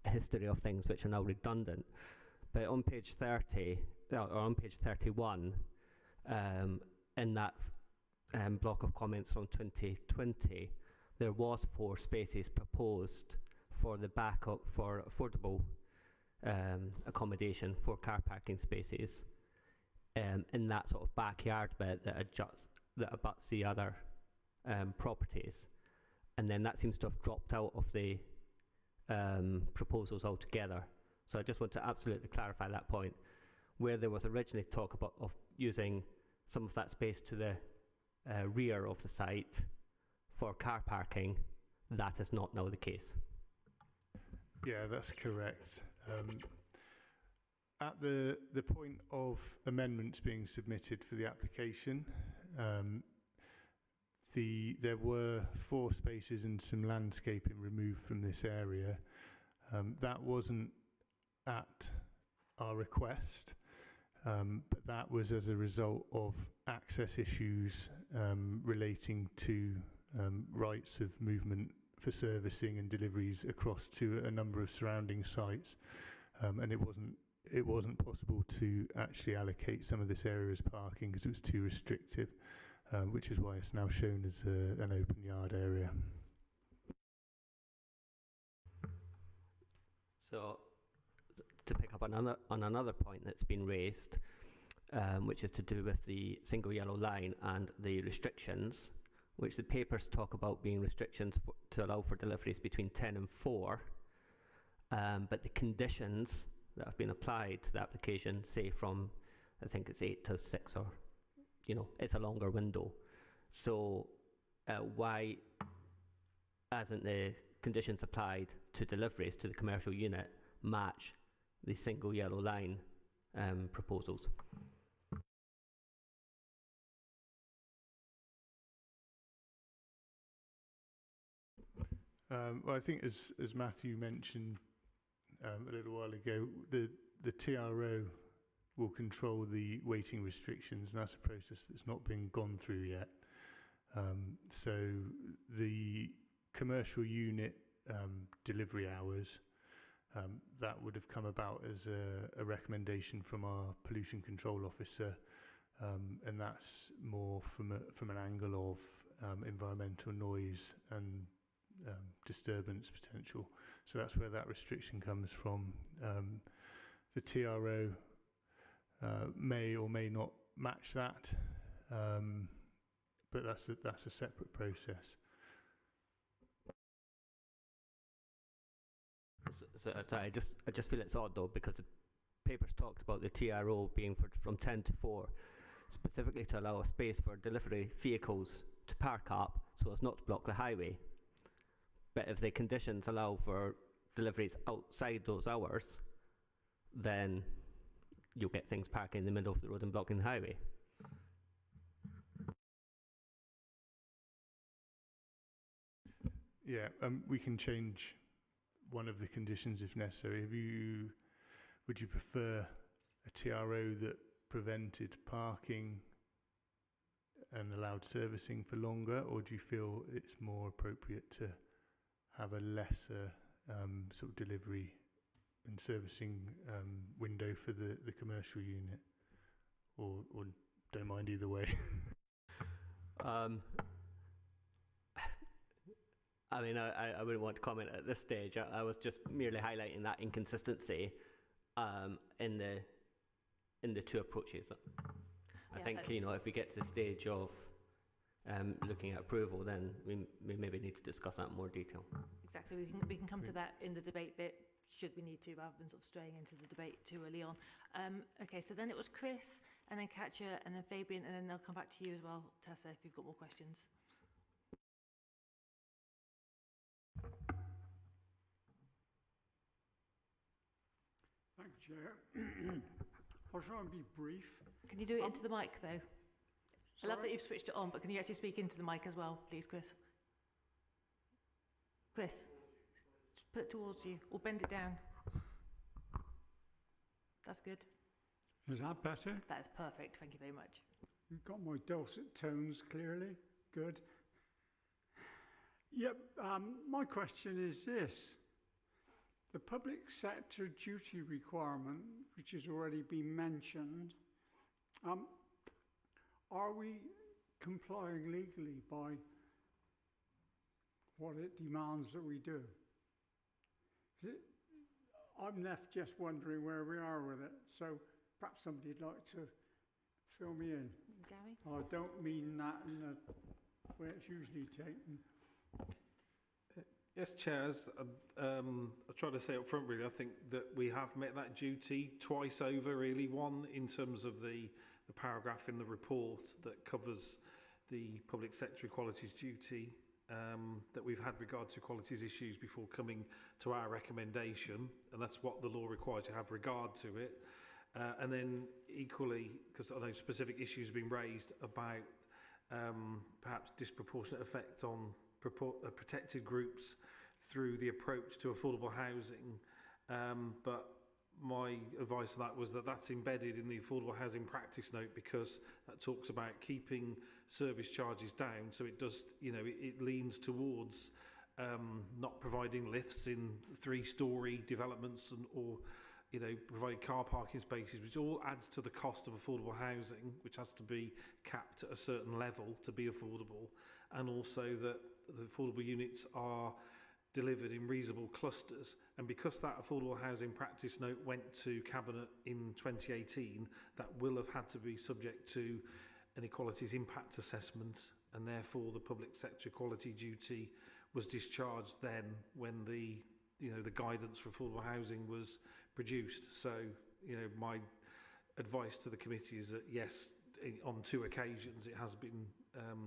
a history of things which are now redundant. But on page 30, or on page 31, in that block of comments from 2020, there was 4 spaces proposed for the backup for affordable accommodation for car parking spaces in that sort of backyard bit that abuts the other properties. And then that seems to have dropped out of the proposals altogether. So I just want to absolutely clarify that point. Where there was originally talk of using some of that space to the rear of the site for car parking, that is not now the case. Yeah, that's correct. At the point of amendments being submitted for the application, there were 4 spaces and some landscaping removed from this area. That wasn't at our request, but that was as a result of access issues relating to rights of movement for servicing and deliveries across to a number of surrounding sites, and it wasn't possible to actually allocate some of this area as parking because it was too restrictive, which is why it's now shown as an open yard area. So, to pick up on another point that's been raised, which is to do with the single yellow line and the restrictions, which the papers talk about being restrictions to allow for deliveries between 10 and 4, but the conditions that have been applied to the application say from, I think it's 8 to 6, or, it's a longer window. So why hasn't the conditions applied to deliveries to the commercial unit match the single yellow line proposals? Well, I think as Matthew mentioned a little while ago, the TRO will control the waiting restrictions, and that's a process that's not been gone through yet. So the commercial unit delivery hours, that would have come about as a recommendation from our pollution control officer, and that's more from an angle of environmental noise and disturbance potential. So that's where that restriction comes from. The TRO may or may not match that, but that's a separate process. So I just feel it's odd though, because the papers talked about the TRO being from 10 to 4, specifically to allow a space for delivery vehicles to park up so as not to block the highway. But if the conditions allow for deliveries outside those hours, then you'll get things parking in the middle of the road and blocking the highway. Yeah, we can change one of the conditions if necessary. Would you prefer a TRO that prevented parking and allowed servicing for longer, or do you feel it's more appropriate to have a lesser sort of delivery and servicing window for the commercial unit, or don't mind either way? I mean, I wouldn't want to comment at this stage. I was just merely highlighting that inconsistency in the 2 approaches. I think if we get to the stage of looking at approval, then we maybe need to discuss that in more detail. Exactly, we can come to that in the debate bit should we need to, rather than sort of straying into the debate too early on. Okay, so then it was Chris, and then Katja, and then Fabian, and then they'll come back to you as well, Tessa, if you've got more questions. Thank you, Chair. I'll try and be brief. Can you do it into the mic, though? I love Sorry? that you've switched it on, but can you actually speak into the mic as well, please, Chris? Chris, just put it towards you, or bend it down. That's good. Is that better? That is perfect. Thank you very much. You've got my dulcet tones clearly. Good. Yep, my question is this. The public sector duty requirement, which has already been mentioned, are we complying legally by what it demands that we do? I'm left just wondering where we are with it, so perhaps somebody'd like to fill me in. Gary? I don't mean that in the way it's usually taken. Yes, Chairs, I'll try to say up front, really, I think that we have met that duty twice over, really. One, in terms of the paragraph in the report that covers the public sector equalities duty, that we've had regard to equalities issues before coming to our recommendation, and that's what the law requires, to have regard to it. And then equally, because I know specific issues have been raised about perhaps disproportionate effect on protected groups through the approach to affordable housing. But my advice to that was that that's embedded in the affordable housing practice note, because that talks about keeping service charges down. So it does, you know, it leans towards not providing lifts in 3-storey developments or, you know, providing car parking spaces, which all adds to the cost of affordable housing, which has to be capped at a certain level to be affordable, and also that the affordable units are delivered in reasonable clusters. And because that affordable housing practice note went to Cabinet in 2018, that will have had to be subject to an equalities impact assessment, and therefore the public sector equality duty was discharged then when the guidance for affordable housing was produced. So, you know, my advice to the committee is that yes, on 2 occasions it has been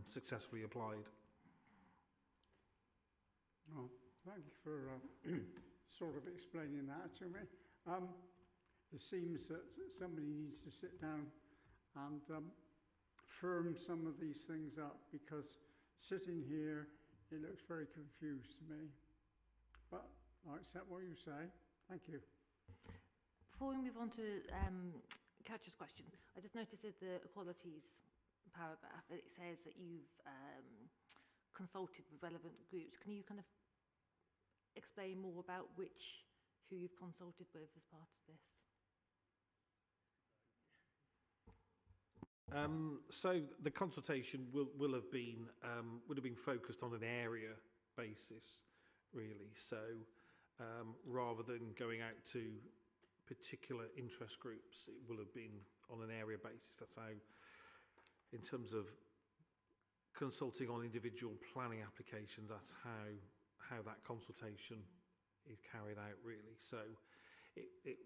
successfully applied. Oh, thank you for sort of explaining that to me. It seems that somebody needs to sit down and firm some of these things up, because sitting here, it looks very confused to me. But I accept what you say. Thank you. Before we move on to Katja's question, I just noticed in the equalities paragraph that it says that you've consulted with relevant groups. Can you kind of explain more about who you've consulted with as part of this? So the consultation would have been focused on an area basis, really. So rather than going out to particular interest groups, it will have been on an area basis. That's how, in terms of consulting on individual planning applications, that's how that consultation is carried out, really. So it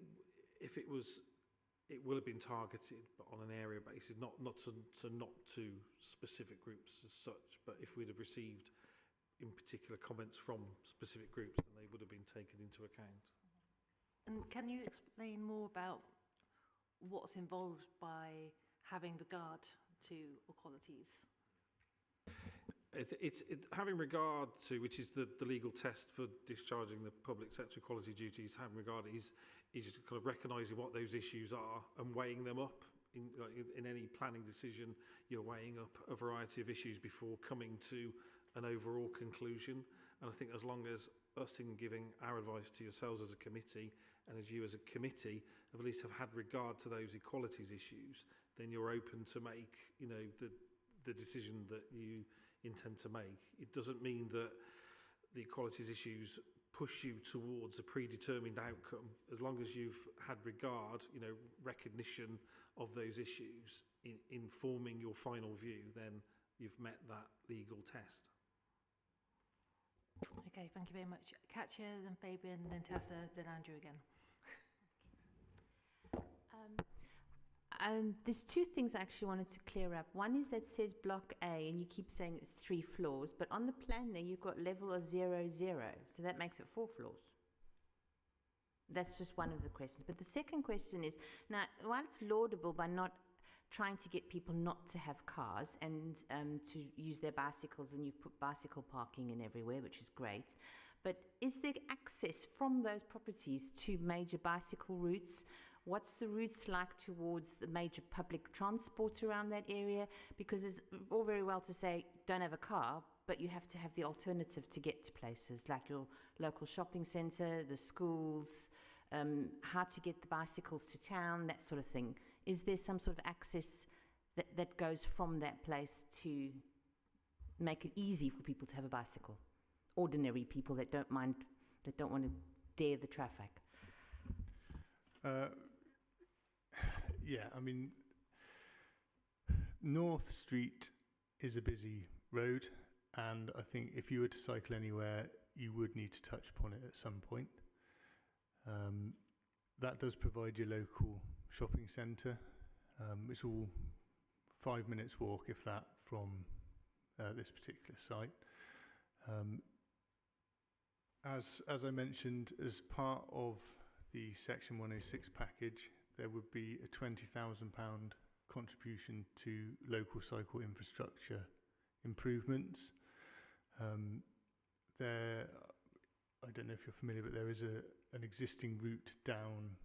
will have been targeted, but on an area basis, not to specific groups as such. But if we'd have received in particular comments from specific groups, then they would have been taken into account. And can you explain more about what's involved by having regard to equalities? It's having regard to, which is the legal test for discharging the public sector equality duties, having regard is kind of recognising what those issues are and weighing them up. In any planning decision, you're weighing up a variety of issues before coming to an overall conclusion. And I think as long as us, in giving our advice to yourselves as a committee, and as you as a committee, at least have had regard to those equalities issues, then you're open to make, you know, the decision that you intend to make. It doesn't mean that the equalities issues push you towards a predetermined outcome. As long as you've had regard, you know, recognition of those issues in forming your final view, then you've met that legal test. Okay, thank you very much. Katja, then Fabian, then Tessa, then Andrew again. There's two things I actually wanted to clear up. One is that says block A, and you keep saying it's 3 floors, but on the plan there you've got level of 0, 0, so that makes it 4 floors. That's just one of the questions. But the second question is, now, while it's laudable by not trying to get people not to have cars and to use their bicycles, and you've put bicycle parking in everywhere, which is great, but is there access from those properties to major bicycle routes? What's the routes like towards the major public transport around that area? Because it's all very well to say, don't have a car, but you have to have the alternative to get to places like your local shopping centre, the schools, how to get the bicycles to town, that sort of thing. Is there some sort of access that goes from that place to make it easy for people to have a bicycle? Ordinary people that don't mind, that don't want to dare the traffic. Yeah, I mean, North Street is a busy road, and I think if you were to cycle anywhere, you would need to touch upon it at some point. That does provide your local shopping centre. It's all 5 minutes walk, if that, from this particular site. As I mentioned, as part of the Section 106 package, there would be a £20,000 contribution to local cycle infrastructure improvements. There, I don't know if you're familiar, but there is an existing route down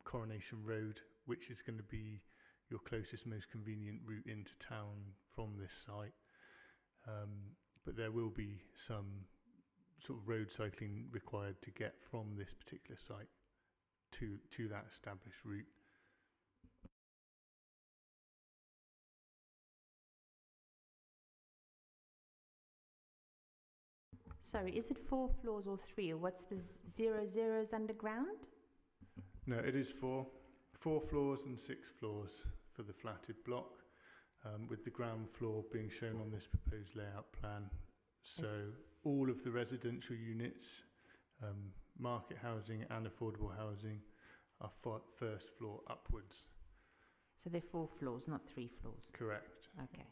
Coronation Road, which is going to be your closest, most convenient route into town from this site. But there will be some sort of road cycling required to get from this particular site to that established route. Sorry, is it 4 floors or 3, or what's the 0, 0s underground? No, it is 4 floors and 6 floors for the flatted block, with the ground floor being shown on this proposed layout plan. So all of the residential units, market housing and affordable housing, are first floor upwards. So they're 4 floors, not 3 floors? Correct. Okay.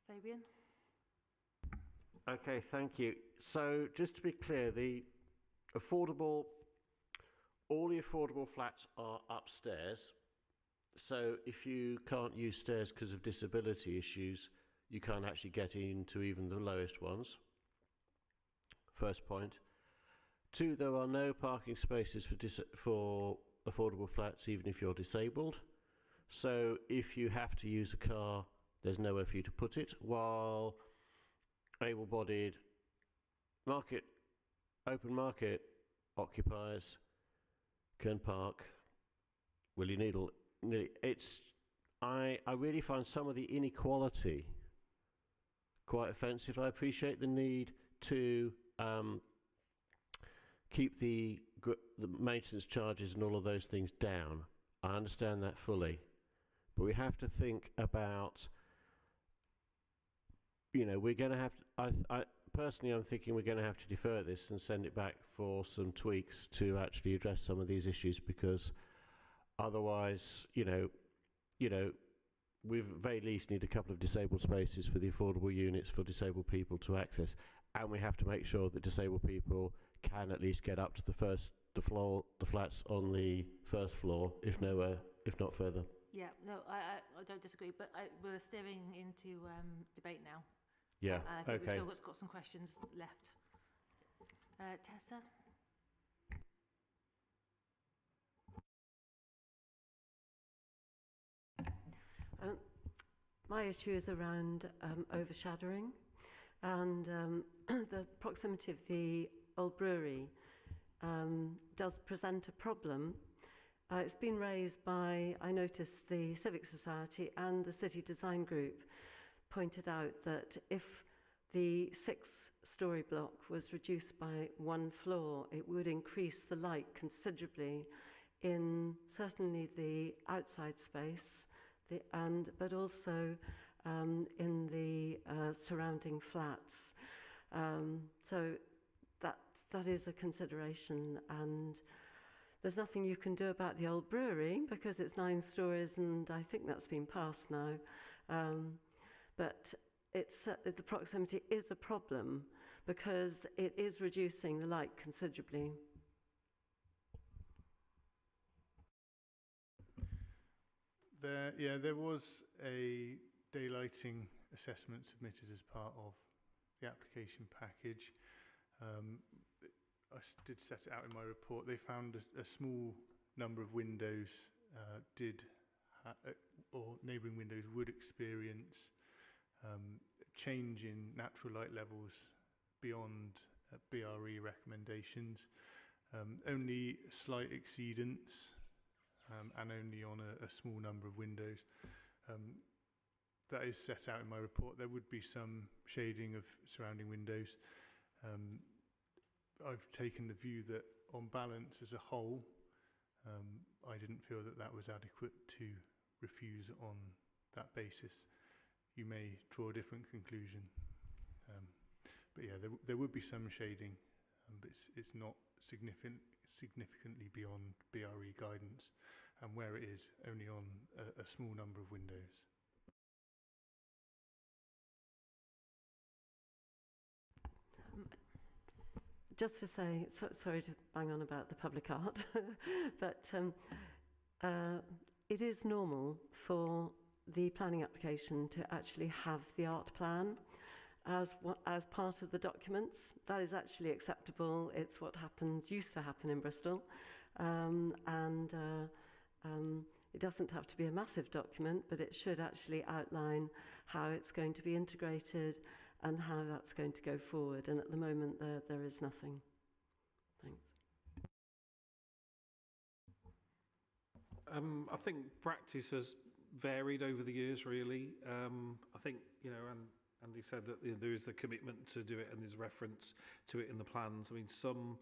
Fabian? Okay, thank you. So just to be clear, all the affordable flats are upstairs. So if you can't use stairs because of disability issues, you can't actually get into even the lowest ones. First point. 2, there are no parking spaces for affordable flats, even if you're disabled. So if you have to use a car, there's nowhere for you to put it, while able-bodied open market occupiers can park willy-nilly. I really find some of the inequality quite offensive. I appreciate the need to keep the maintenance charges and all of those things down. I understand that fully, but we have to think about, you know, we're going to have to, personally, I'm thinking we're going to have to defer this and send it back for some tweaks to actually address some of these issues, because otherwise, you know, we at very least need a couple of disabled spaces for the affordable units for disabled people to access, and we have to make sure that disabled people can at least get up to the flats on the first floor, if not further. Yeah, no, I don't disagree, but we're steering into debate now. Yeah, and I think okay. we've still got some questions left. Tessa? My issue is around overshadowing, and the proximity of the old brewery does present a problem. It's been raised by, I noticed, the Civic Society and the City Design Group pointed out that if the 6-storey block was reduced by 1 floor, it would increase the light considerably in certainly the outside space, but also in the surrounding flats. So that is a consideration, and there's nothing you can do about the old brewery because it's 9 stories, and I think that's been passed now. But the proximity is a problem because it is reducing the light considerably. There was a daylighting assessment submitted as part of the application package. I did set it out in my report. They found a small number of windows or neighbouring windows would experience change in natural light levels beyond BRE recommendations. Only slight exceedance and only on a small number of windows. That is set out in my report. There would be some shading of surrounding windows. I've taken the view that on balance as a whole, I didn't feel that that was adequate to refuse on that basis. You may draw a different conclusion. But yeah, there would be some shading, but it's not significantly beyond BRE guidance, and where it is, only on a small number of windows. Just to say, sorry to bang on about the public art, but it is normal for the planning application to actually have the art plan as part of the documents. That is actually acceptable. It's what used to happen in Bristol, and it doesn't have to be a massive document, but it should actually outline how it's going to be integrated and how that's going to go forward. And at the moment, there is nothing. Thanks. I think practice has varied over the years, really. I think, and Andy said that there is the commitment to do it and there's reference to it in the plans. I mean, some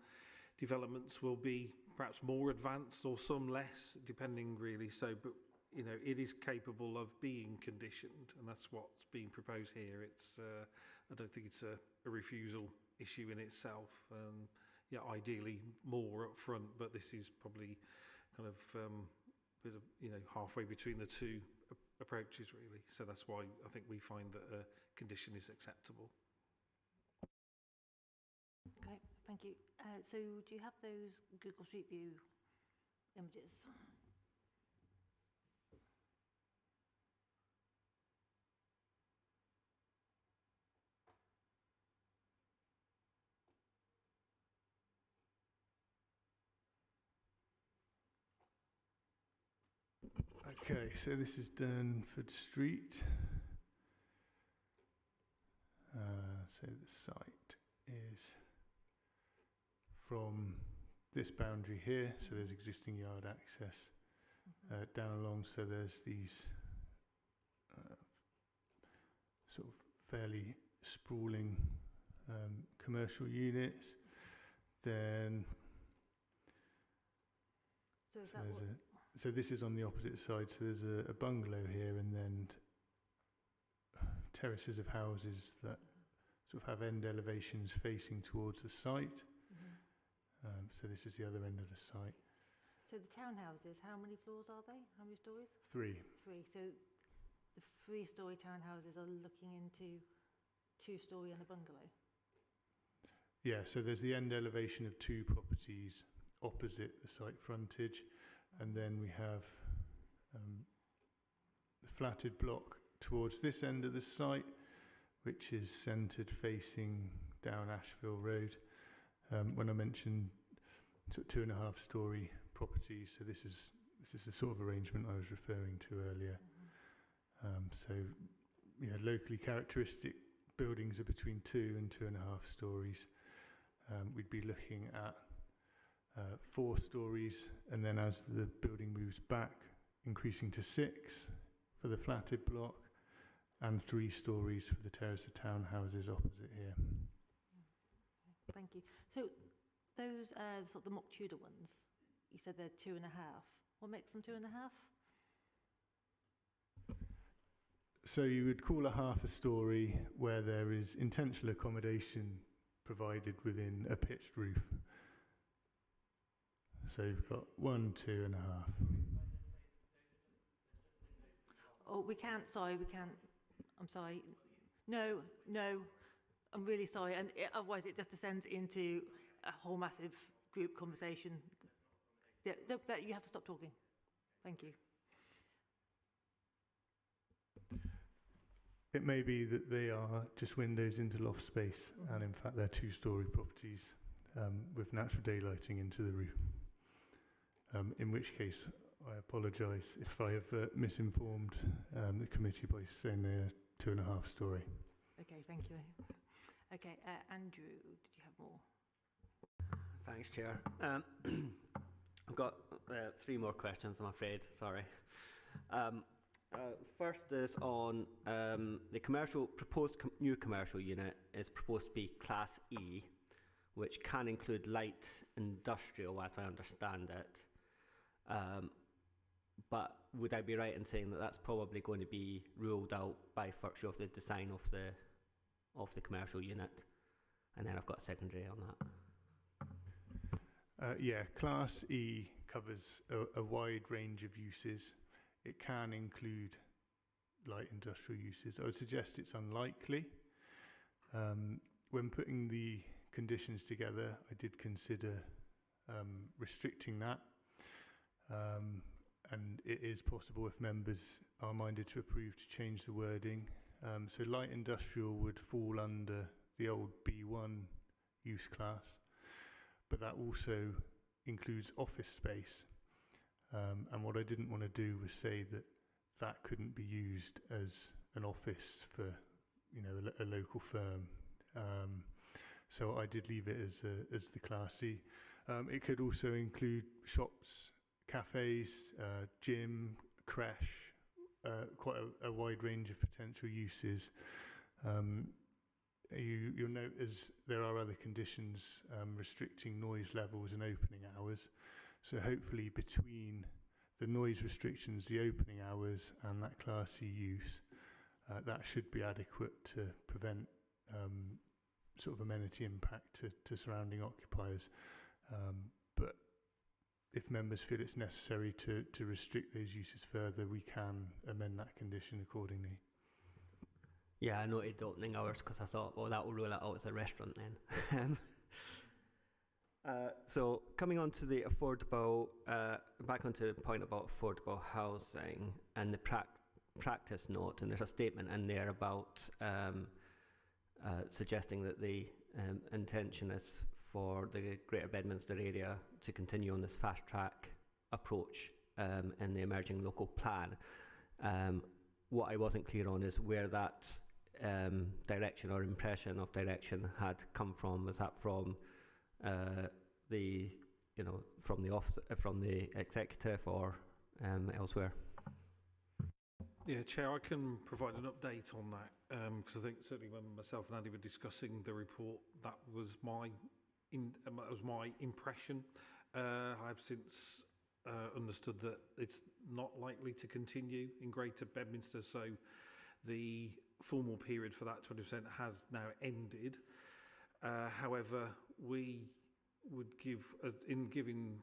developments will be perhaps more advanced or some less, depending really. So, but it is capable of being conditioned, and that's what's being proposed here. It's I don't think it's a refusal issue in itself. Ideally more up front, but this is probably kind of bit of halfway between the two approaches, really. So that's why I think we find that a condition is acceptable. Okay, thank you. So do you have those Google Street View images? Okay, so this is Durnford Street. So the site is from this boundary here, so there's existing yard access down along, so there's these sort of fairly sprawling commercial units. Then so this is on the opposite side, so there's a bungalow here and then terraces of houses that sort of have end elevations facing towards the site. So this is the other end of the site. So the townhouses, how many floors are they? How many stories? 3. 3. So the 3-storey townhouses are looking into 2-storey and a bungalow? Yeah, so there's the end elevation of 2 properties opposite the site frontage, and then we have the flatted block towards this end of the site, which is centred facing down Ashville Road. When I mentioned sort of 2.5-storey properties, so this is the sort of arrangement I was referring to earlier. So, locally characteristic buildings are between 2 and 2.5 stories. We'd be looking at 4 stories, and then as the building moves back, increasing to 6 for the flatted block, and 3 stories for the terrace of townhouses opposite here. Thank you. So those sort of the mock Tudor ones, you said they're 2.5. What makes them 2.5? So you would call a half a storey where there is intentional accommodation provided within a pitched roof. So you've got 1, 2 and a half. Oh, we can't, sorry, we can't. I'm sorry. No, I'm really sorry. And otherwise it just descends into a whole massive group conversation. Yeah, that you have to stop talking. Thank you. It may be that they are just windows into loft space, and in fact they're 2-storey properties with natural daylighting into the roof. In which case, I apologise if I have misinformed the committee by saying they're 2.5-storey. Okay, thank you. Okay, Andrew, did you have more? Thanks, Chair. I've got 3 more questions, I'm afraid. Sorry. First is on the proposed new commercial unit is proposed to be Class E, which can include light industrial, as I understand it. But would I be right in saying that that's probably going to be ruled out by virtue of the design of the commercial unit? And then I've got a secondary on that. Yeah, Class E covers a wide range of uses. It can include light industrial uses. I would suggest it's unlikely. When putting the conditions together, I did consider restricting that. And it is possible, if members are minded to approve, to change the wording. So light industrial would fall under the old B1 use class, but that also includes office space. And what I didn't want to do was say that that couldn't be used as an office for, a local firm. So I did leave it as the Class C. It could also include shops, cafes, gym, creche, quite a wide range of potential uses. You'll note as there are other conditions restricting noise levels and opening hours. So hopefully between the noise restrictions, the opening hours and that Class C use, that should be adequate to prevent sort of amenity impact to surrounding occupiers. But if members feel it's necessary to restrict those uses further, we can amend that condition accordingly. Yeah, I noted the opening hours because I thought, well, that will rule it out as a restaurant then. So coming on to the affordable, back onto the point about affordable housing and the practice note, and there's a statement in there about suggesting that the intention is for the Greater Bedminster area to continue on this fast track approach in the emerging local plan. What I wasn't clear on is where that direction or impression of direction had come from. Was that from from the office, from the executive, or elsewhere? Yeah, Chair, I can provide an update on that because I think certainly when myself and Andy were discussing the report, that was my impression. I have since understood that it's not likely to continue in Greater Bedminster, so the formal period for that 20% has now ended. However, we would in giving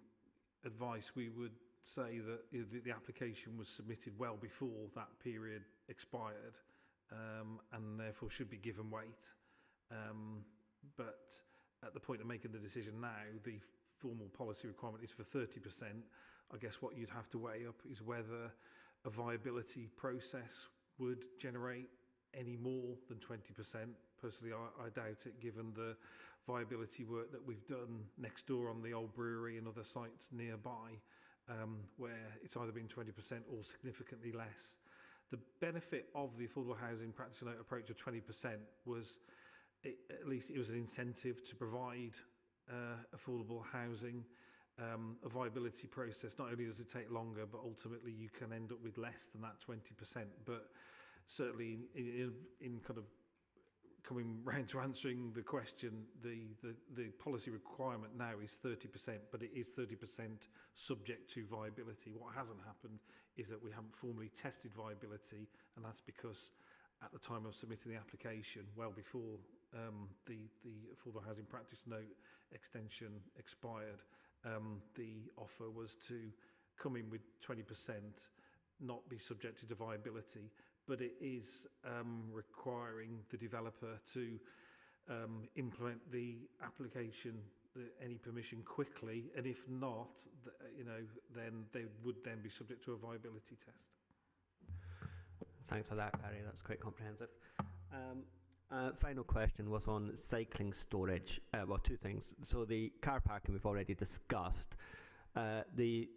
advice, we would say that the application was submitted well before that period expired, and therefore should be given weight. But at the point of making the decision now, the formal policy requirement is for 30%. I guess what you'd have to weigh up is whether a viability process would generate any more than 20%. Personally, I doubt it, given the viability work that we've done next door on the old brewery and other sites nearby, where it's either been 20% or significantly less. The benefit of the affordable housing practice note approach of 20% was, at least it was an incentive to provide affordable housing. A viability process, not only does it take longer, but ultimately you can end up with less than that 20%. But certainly in kind of coming round to answering the question, the policy requirement now is 30%, but it is 30% subject to viability. What hasn't happened is that we haven't formally tested viability, and that's because at the time of submitting the application, well before the Affordable Housing Practice Note extension expired, the offer was to come in with 20%, not be subjected to viability, but it is requiring the developer to implement the application, any permission quickly, and if not, then they would then be subject to a viability test. Thanks for that, Gary. That's quite comprehensive. Final question was on cycling storage. Well, two things. So the car parking we've already discussed. The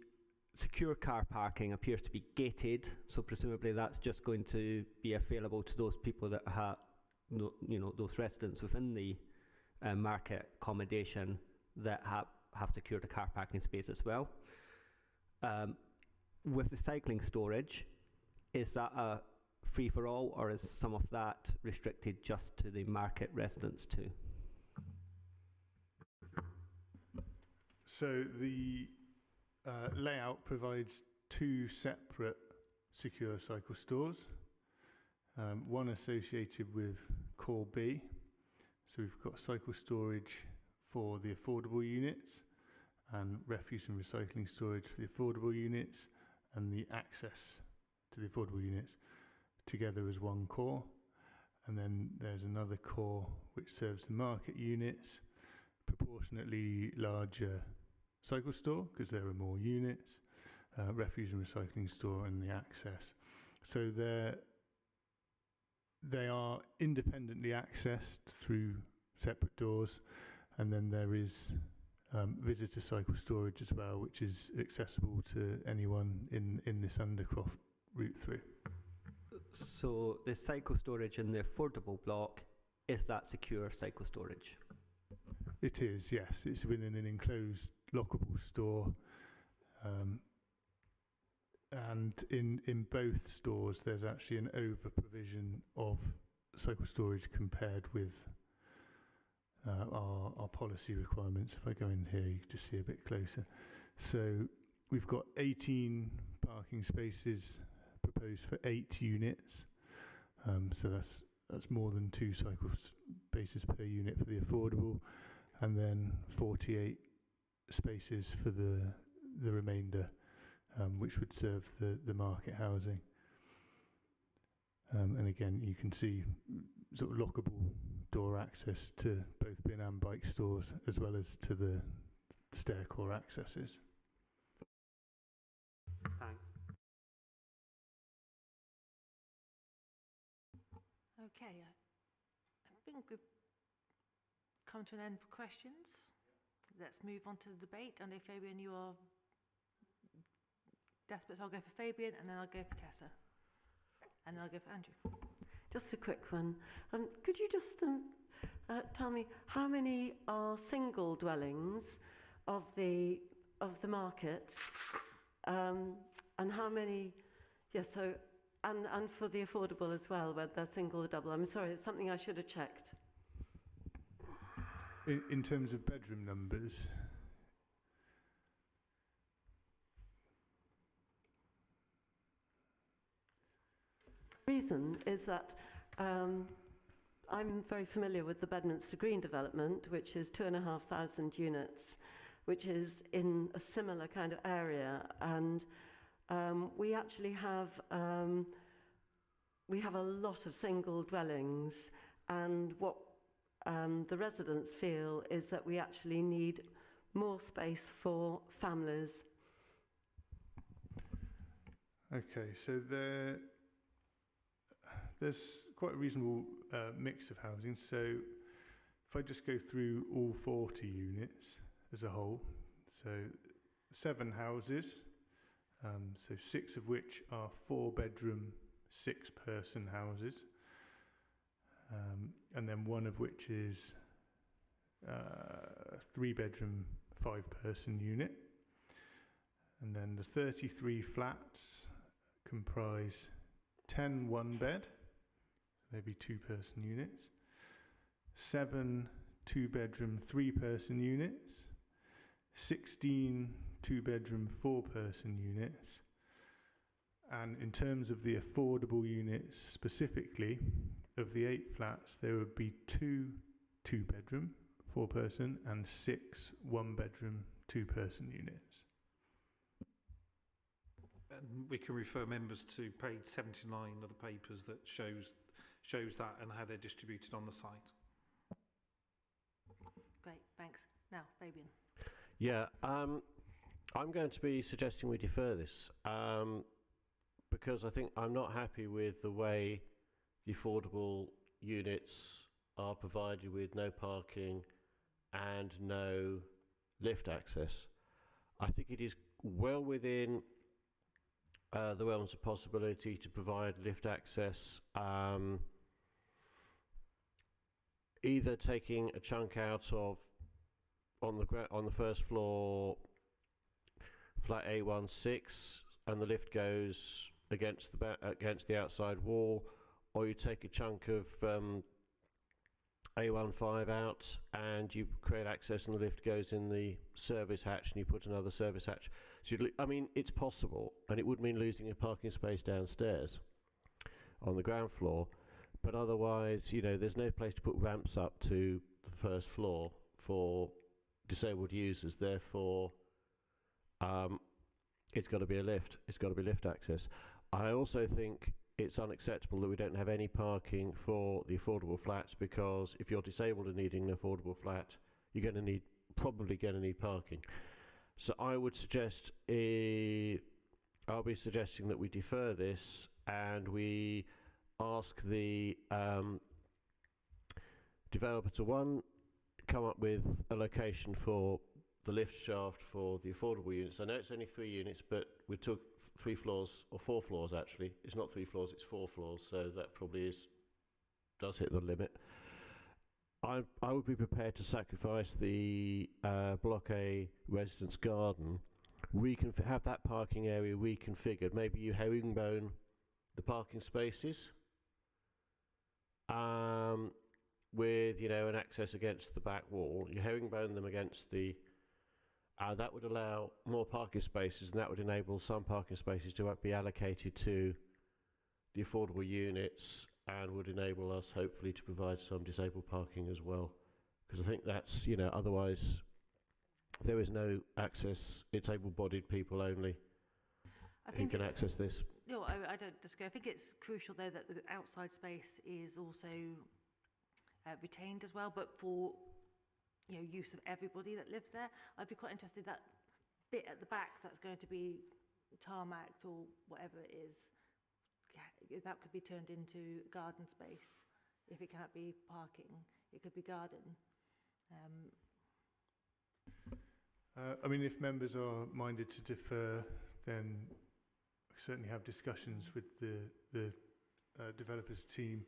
secure car parking appears to be gated, so presumably that's just going to be available to those people that have, those residents within the market accommodation that have secured a car parking space as well. With the cycling storage, is that a free for all, or is some of that restricted just to the market residents too? So the layout provides two separate secure cycle stores, one associated with Core B. So we've got cycle storage for the affordable units and refuse and recycling storage for the affordable units, and the access to the affordable units together as one core. And then there's another core which serves the market units, proportionately larger cycle store because there are more units, refuse and recycling store, and the access. So they are independently accessed through separate doors, and then there is visitor cycle storage as well, which is accessible to anyone in this Undercroft route through. So the cycle storage in the affordable block, is that secure cycle storage? It is, yes. It's within an enclosed lockable store, and in both stores there's actually an over provision of cycle storage compared with our policy requirements. If I go in here, you can just see a bit closer. So we've got 18 parking spaces proposed for 8 units, so that's more than 2 cycle spaces per unit for the affordable, and then 48 spaces for the remainder, which would serve the market housing. And again, you can see sort of lockable door access to both bin and bike stores, as well as to the stair core accesses. Thanks. Okay, I think we've come to an end for questions. Let's move on to the debate. I know, Fabian, you are desperate, so I'll go for Fabian, and then I'll go for Tessa, and then I'll go for Andrew. Just a quick one. Could you just tell me how many are single dwellings of the markets, and how many? Yes, so and for the affordable as well, whether they're single or double. I'm sorry, it's something I should have checked. In terms of bedroom numbers, reason is that I'm very familiar with the Bedminster Green development, which is 2,500 units, which is in a similar kind of area, and we actually have a lot of single dwellings, and what the residents feel is that we actually need more space for families. Okay, so there's quite a reasonable mix of housing. So if I just go through all 40 units as a whole, so 7 houses, so 6 of which are 4-bedroom, 6-person houses, and then 1 of which is 3-bedroom, 5-person unit. And then the 33 flats comprise 10 one-bed, they'd be 2-person units, 7 two-bedroom 3-person units, 16 two-bedroom 4-person units, and in terms of the affordable units specifically, of the 8 flats, there would be 2 two-bedroom 4-person and 6 one-bedroom 2-person units. And we can refer members to page 79 of the papers that shows that and how they're distributed on the site. Great, thanks. Now, Fabian. Yeah, I'm going to be suggesting we defer this because I think I'm not happy with the way the affordable units are provided with no parking and no lift access. I think it is well within the realms of possibility to provide lift access, either taking a chunk out of on the first floor flat A16 and the lift goes against the outside wall, or you take a chunk of A15 out and you create access and the lift goes in the service hatch and you put another service hatch. So I mean, it's possible, and it would mean losing a parking space downstairs on the ground floor, but otherwise, you know, there's no place to put ramps up to the first floor for disabled users. Therefore, it's got to be a lift. It's got to be lift access. I also think it's unacceptable that we don't have any parking for the affordable flats, because if you're disabled and needing an affordable flat, you're going to probably going to need parking. So I would suggest I'll be suggesting that we defer this and we ask the developer to come up with a location for the lift shaft for the affordable units. I know it's only 3 units, but we took 3 floors, or 4 floors actually. It's not 3 floors, it's 4 floors, so that probably does hit the limit. I would be prepared to sacrifice the Block A residence garden, have that parking area reconfigured. Maybe you herringbone the parking spaces with, you know, an access against the back wall. You herringbone them against the that would allow more parking spaces, and that would enable some parking spaces to be allocated to the affordable units, and would enable us hopefully to provide some disabled parking as well, because I think that's, you know, otherwise there is no access. It's able-bodied people only who can access this. No, I don't disagree. I think it's crucial though that the outside space is also retained as well, but for, you know, use of everybody that lives there. I'd be quite interested that bit at the back that's going to be tarmacked or whatever it is, that could be turned into garden space. If it can't be parking, it could be garden. I mean, if members are minded to defer, then I certainly have discussions with the developers team.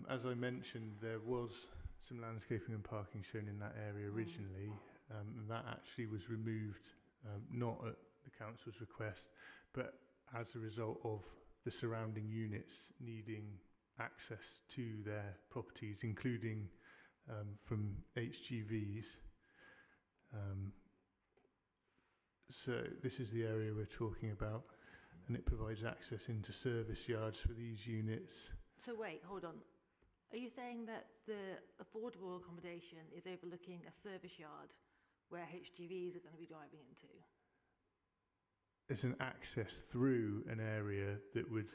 As I mentioned, there was some landscaping and parking shown in that area originally, and that actually was removed, not at the council's request, but as a result of the surrounding units needing access to their properties, including from HGVs. So this is the area we're talking about, and it provides access into service yards for these units. So wait, hold on. Are you saying that the affordable accommodation is overlooking a service yard where HGVs are going to be driving into? It's an access through an area that would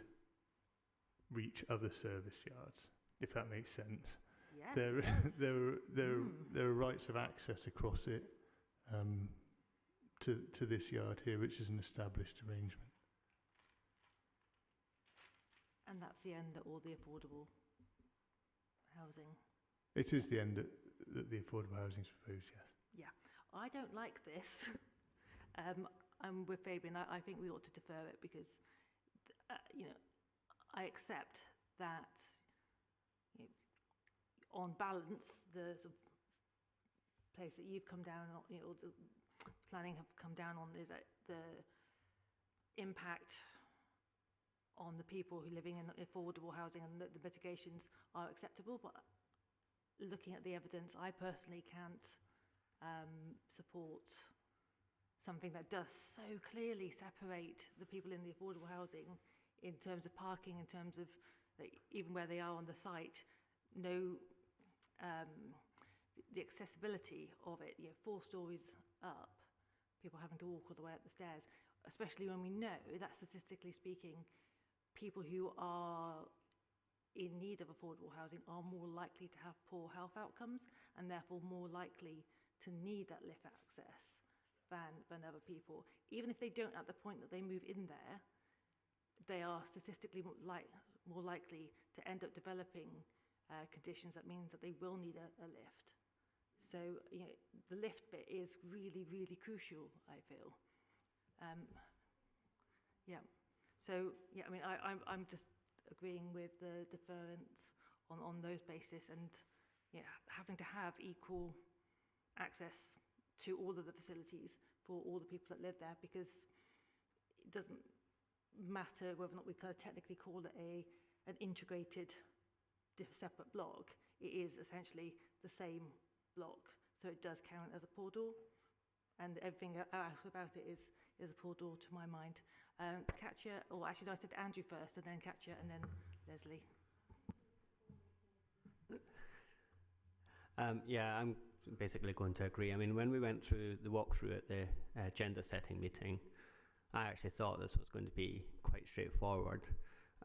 reach other service yards, if that makes sense. Yes, there are rights of access across it to this yard here, which is an established arrangement. And that's the end of all the affordable housing? It is the end that the affordable housing is proposed, yes. Yeah. I don't like this. I'm with Fabian. I think we ought to defer it because, you know, I accept that, you know, on balance, the sort of place that you've come down on, you know, the planning have come down on, is that the impact on the people who are living in affordable housing and the mitigations are acceptable. But looking at the evidence, I personally can't support something that does so clearly separate the people in the affordable housing in terms of parking, in terms of even where they are on the site, no, the accessibility of it, 4 stories up, people having to walk all the way up the stairs, especially when we know that statistically speaking, people who are in need of affordable housing are more likely to have poor health outcomes and therefore more likely to need that lift access than other people. Even if they don't at the point that they move in there, they are statistically more likely to end up developing conditions that means that they will need a lift. So, the lift bit is really, really crucial, I feel. So, I mean, I'm just agreeing with the deference on those bases and, having to have equal access to all of the facilities for all the people that live there, because it doesn't matter whether or not we kind of technically call it an integrated separate block. It is essentially the same block, so it does count as a poor door, and everything else about it is a poor door to my mind. Katja, or actually no, I said Andrew first, and then Katja, and then Leslie. I'm basically going to agree. I mean, when we went through the walkthrough at the agenda setting meeting, I actually thought this was going to be quite straightforward,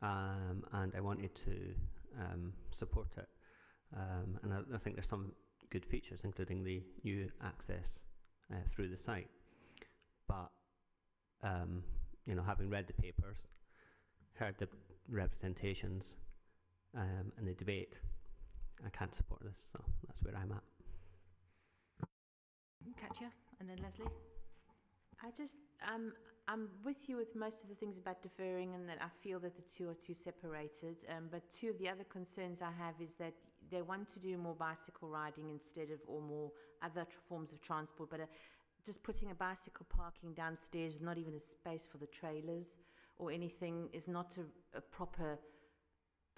and I wanted to support it. And I think there's some good features, including the new access through the site. But, having read the papers, heard the representations and the debate, I can't support this, so that's where I'm at. Katja, and then Leslie. I'm with you with most of the things about deferring, and that I feel that the two are too separated. But two of the other concerns I have is that they want to do more bicycle riding instead of, or more other forms of transport. But just putting a bicycle parking downstairs with not even a space for the trailers or anything is not a proper,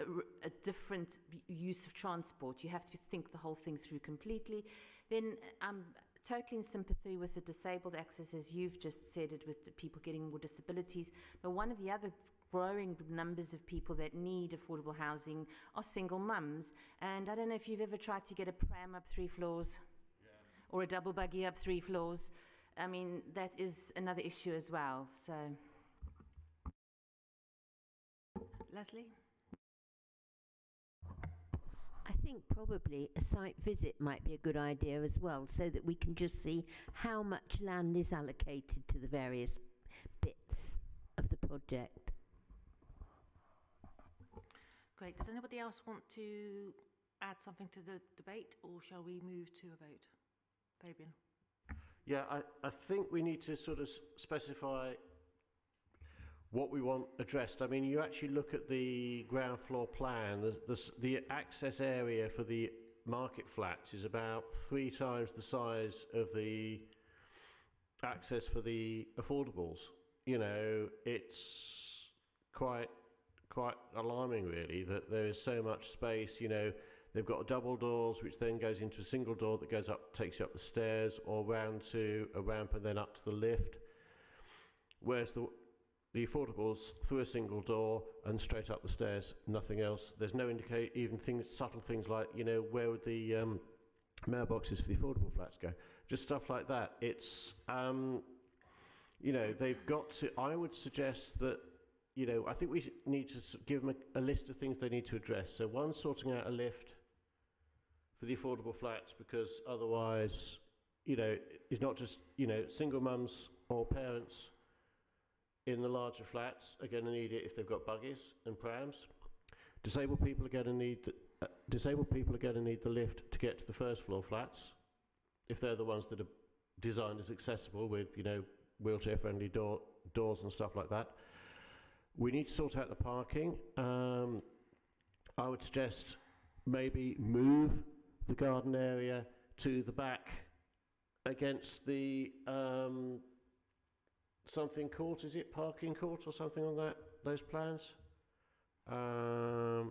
a different use of transport. You have to think the whole thing through completely. Then I'm totally in sympathy with the disabled access, as you've just said it, with the people getting more disabilities. But one of the other growing numbers of people that need affordable housing are single mums. And I don't know if you've ever tried to get a pram up 3 floors or a double buggy up 3 floors. I mean, that is another issue as well. So, Leslie? I think probably a site visit might be a good idea as well, so that we can just see how much land is allocated to the various bits of the project. Great. Does anybody else want to add something to the debate, or shall we move to a vote? Fabian? Yeah, I think we need to sort of specify what we want addressed. I mean, you actually look at the ground floor plan, the access area for the market flats is about 3 times the size of the access for the affordables. It's quite alarming, really, that there is so much space. They've got double doors, which then goes into a single door that goes up, takes you up the stairs, or round to a ramp and then up to the lift. Whereas the affordables through a single door and straight up the stairs, nothing else. There's no even subtle things like, where would the mailboxes for the affordable flats go? Just stuff like that. It's, they've got to, I would suggest that, I think we need to give them a list of things they need to address. So one, sorting out a lift for the affordable flats, because otherwise, it's not just, single mums or parents in the larger flats are going to need it if they've got buggies and prams. Disabled people are going to need the lift to get to the first floor flats, if they're the ones that are designed as accessible with, wheelchair friendly doors and stuff like that. We need to sort out the parking. I would suggest maybe move the garden area to the back against the something court, is it parking court or something on those plans? I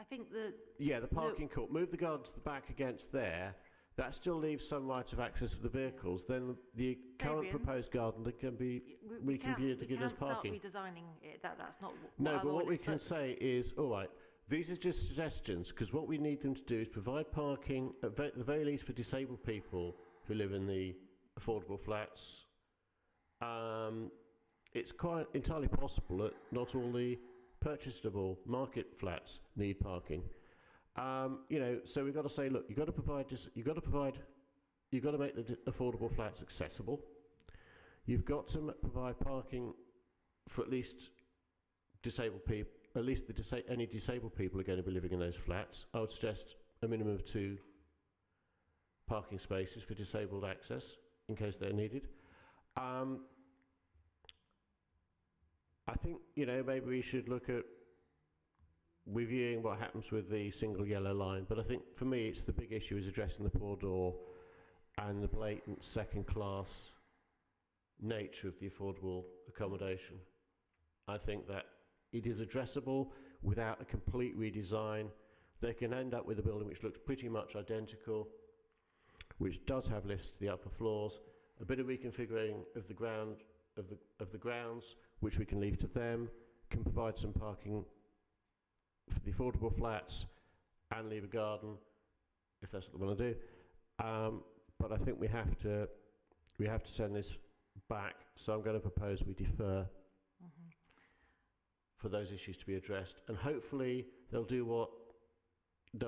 think the Yeah, the parking court. Move the garden to the back against there. That still leaves some right of access for the vehicles. Then the current Fabian, proposed garden that can be reconfigured again as parking. We can't start redesigning it. That's not what No, our but what role we is, can say is, all right, these are just suggestions, because what we need them to do is provide parking, at the very least for disabled people who live in the affordable flats. It's quite entirely possible that not all the purchasable market flats need parking. You know, so we've got to say, look, you've got to make the affordable flats accessible. You've got to provide parking for at least disabled people. At least any disabled people are going to be living in those flats. I would suggest a minimum of 2 parking spaces for disabled access in case they're needed. I think, you know, maybe we should look at reviewing what happens with the single yellow line, but I think for me it's the big issue is addressing the poor door and the blatant second-class nature of the affordable accommodation. I think that it is addressable without a complete redesign. They can end up with a building which looks pretty much identical, which does have lifts to the upper floors, a bit of reconfiguring of the ground of the grounds, which we can leave to them, can provide some parking for the affordable flats, and leave a garden if that's what they want to do. But I think we have to send this back. So I'm going to propose we defer for those issues to be addressed, and hopefully they'll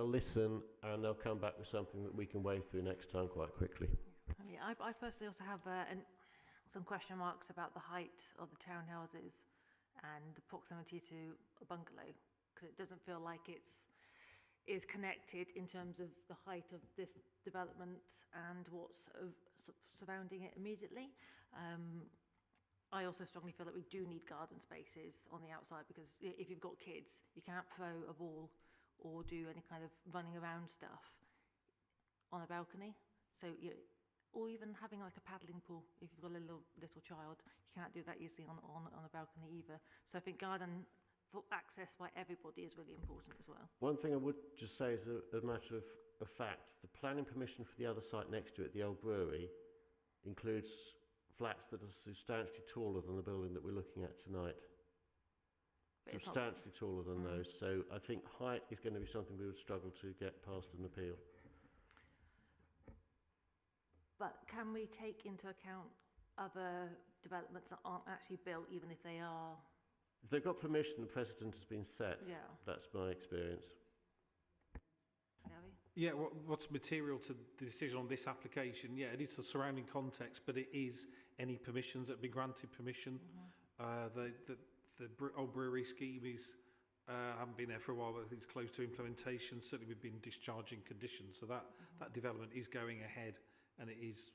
listen and they'll come back with something that we can wade through next time quite quickly. I mean, I personally also have some question marks about the height of the townhouses and the proximity to a bungalow, because it doesn't feel like is connected in terms of the height of this development and what's surrounding it immediately. I also strongly feel that we do need garden spaces on the outside, because if you've got kids, you can't throw a ball or do any kind of running around stuff on a balcony. So, or even having like a paddling pool, if you've got a little child, you can't do that easily on a balcony either. So I think garden for access by everybody is really important as well. One thing I would just say is a matter of fact. The planning permission for the other site next to it, the old brewery, includes flats that are substantially taller than the building that we're looking at tonight. Substantially taller than those. So I think height is going to be something we would struggle to get past an appeal. But can we take into account other developments that aren't actually built, even if they are? If they've got permission, the precedent has been set. Yeah. That's my experience. Gary? Yeah, what's material to the decision on this application? Yeah, it is the surrounding context, but it is any permissions that have been granted permission. The old brewery scheme is haven't been there for a while, but I think it's close to implementation. Certainly, we've been discharging conditions, so that development is going ahead, and it is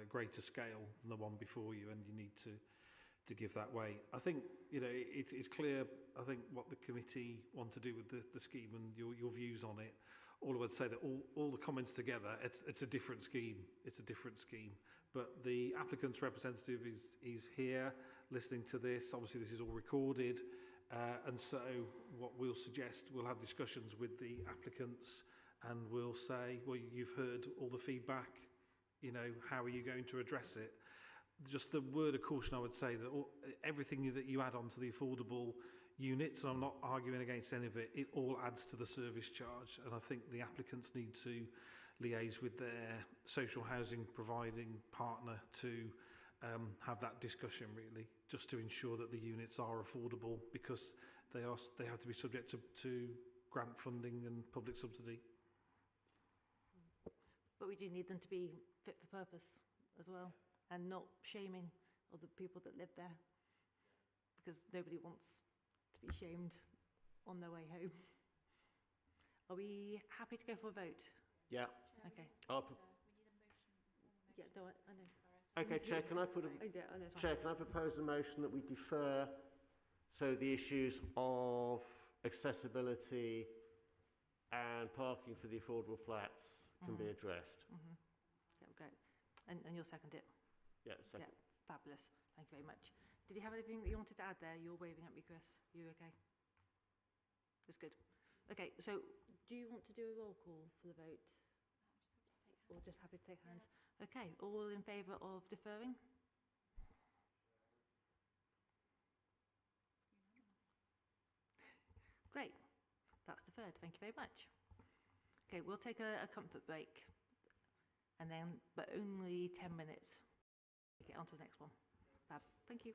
greater scale than the one before you, and you need to give that way. I think it's clear. I think what the committee want to do with the scheme and your views on it. All I would say that all the comments together, it's a different scheme. It's a different scheme. But the applicant's representative is here listening to this. Obviously, this is all recorded. And so what we'll suggest, we'll have discussions with the applicants and we'll say, well, you've heard all the feedback. How are you going to address it? Just the word of caution, I would say that everything that you add on to the affordable units, and I'm not arguing against any of it, it all adds to the service charge. And I think the applicants need to liaise with their social housing providing partner to have that discussion, really, just to ensure that the units are affordable, because they have to be subject to grant funding and public subsidy. But we do need them to be fit for purpose as well, and not shaming other people that live there, because nobody wants to be shamed on their way home. Are we happy to go for a vote? Yeah. Okay. Yeah, no, I know. Okay, Chair, can I propose a motion that we defer so the issues of accessibility and parking for the affordable flats can be addressed? Yeah, great. And you'll second it? Yeah, second. Yeah, fabulous. Thank you very much. Did you have anything that you wanted to add there? You're waving at me, Chris. You okay? That's good. Okay, so do you want to do a roll call for the vote? Or just happy to take hands? Okay, all in favour of deferring? Great, that's deferred. Thank you very much. Okay, we'll take a comfort break, and then, but only 10 minutes. Get on to the next one. Fab. Thank you.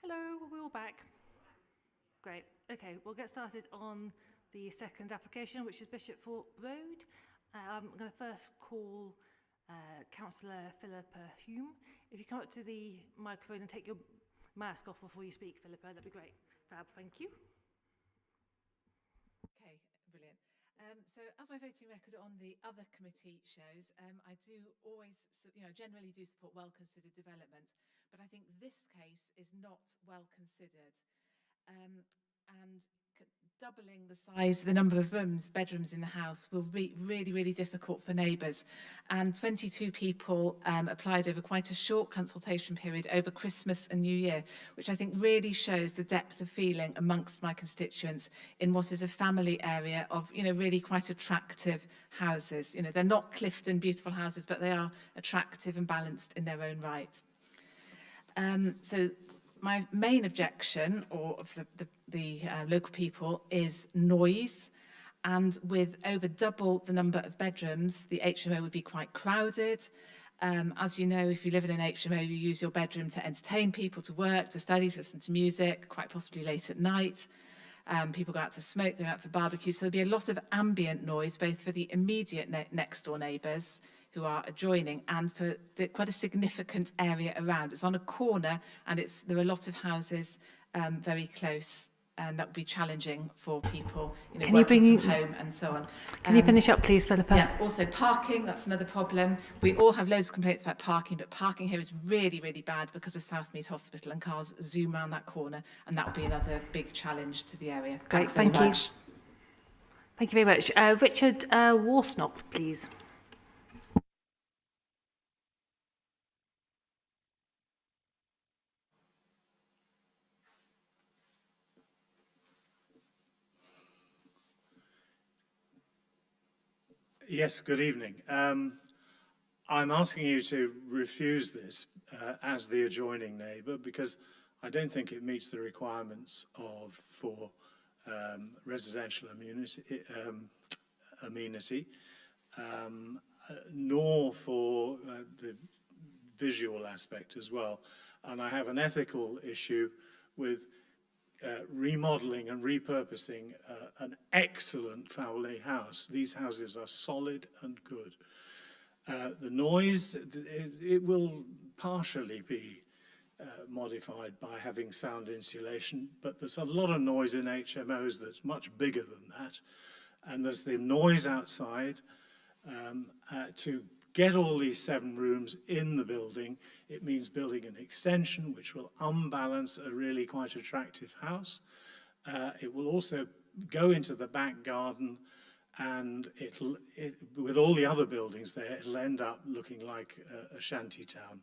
Hello, we're all back. Great. Okay, we'll get started on the second application, which is Bishopthorpe Road. I'm going to first call Councillor Philippa Hume. If you come up to the microphone and take your mask off before you speak, Philippa, that'd be great. Fab, thank you. Okay, brilliant. So as my voting record on the other committee shows, I do always, generally do support well-considered development, but I think this case is not well considered. And doubling the size, the number of bedrooms in the house will be really difficult for neighbours. And 22 people applied over quite a short consultation period over Christmas and New Year, which I think really shows the depth of feeling amongst my constituents in what is a family area of, really quite attractive houses. They're not Clifton beautiful houses, but they are attractive and balanced in their own right. So my main objection, or of the local people, is noise. And with over double the number of bedrooms, the HMO would be quite crowded. As you know, if you live in an HMO, you use your bedroom to entertain people, to work, to study, to listen to music, quite possibly late at night. People go out to smoke, they're out for barbecue. So there'll be a lot of ambient noise, both for the immediate next door neighbours who are adjoining and for quite a significant area around. It's on a corner and there are a lot of houses very close, and that would be challenging for people, working from home and so on. Can you finish up, please, Philippa? Yeah, also parking, that's another problem. We all have loads of complaints about parking, but parking here is really bad because of Southmead Hospital, and cars zoom around that corner, and that would be another big challenge to the area. Great, thank you. Thank you very much. Richard Warsnop, please. Yes, good evening. I'm asking you to refuse this as the adjoining neighbour, because I don't think it meets the requirements for residential amenity, nor for the visual aspect as well. And I have an ethical issue with remodelling and repurposing an excellent family house. These houses are solid and good. The noise, it will partially be modified by having sound insulation, but there's a lot of noise in HMOs that's much bigger than that. And there's the noise outside. To get all these 7 rooms in the building, it means building an extension which will unbalance a really quite attractive house. It will also go into the back garden, and with all the other buildings there, it'll end up looking like a shanty town.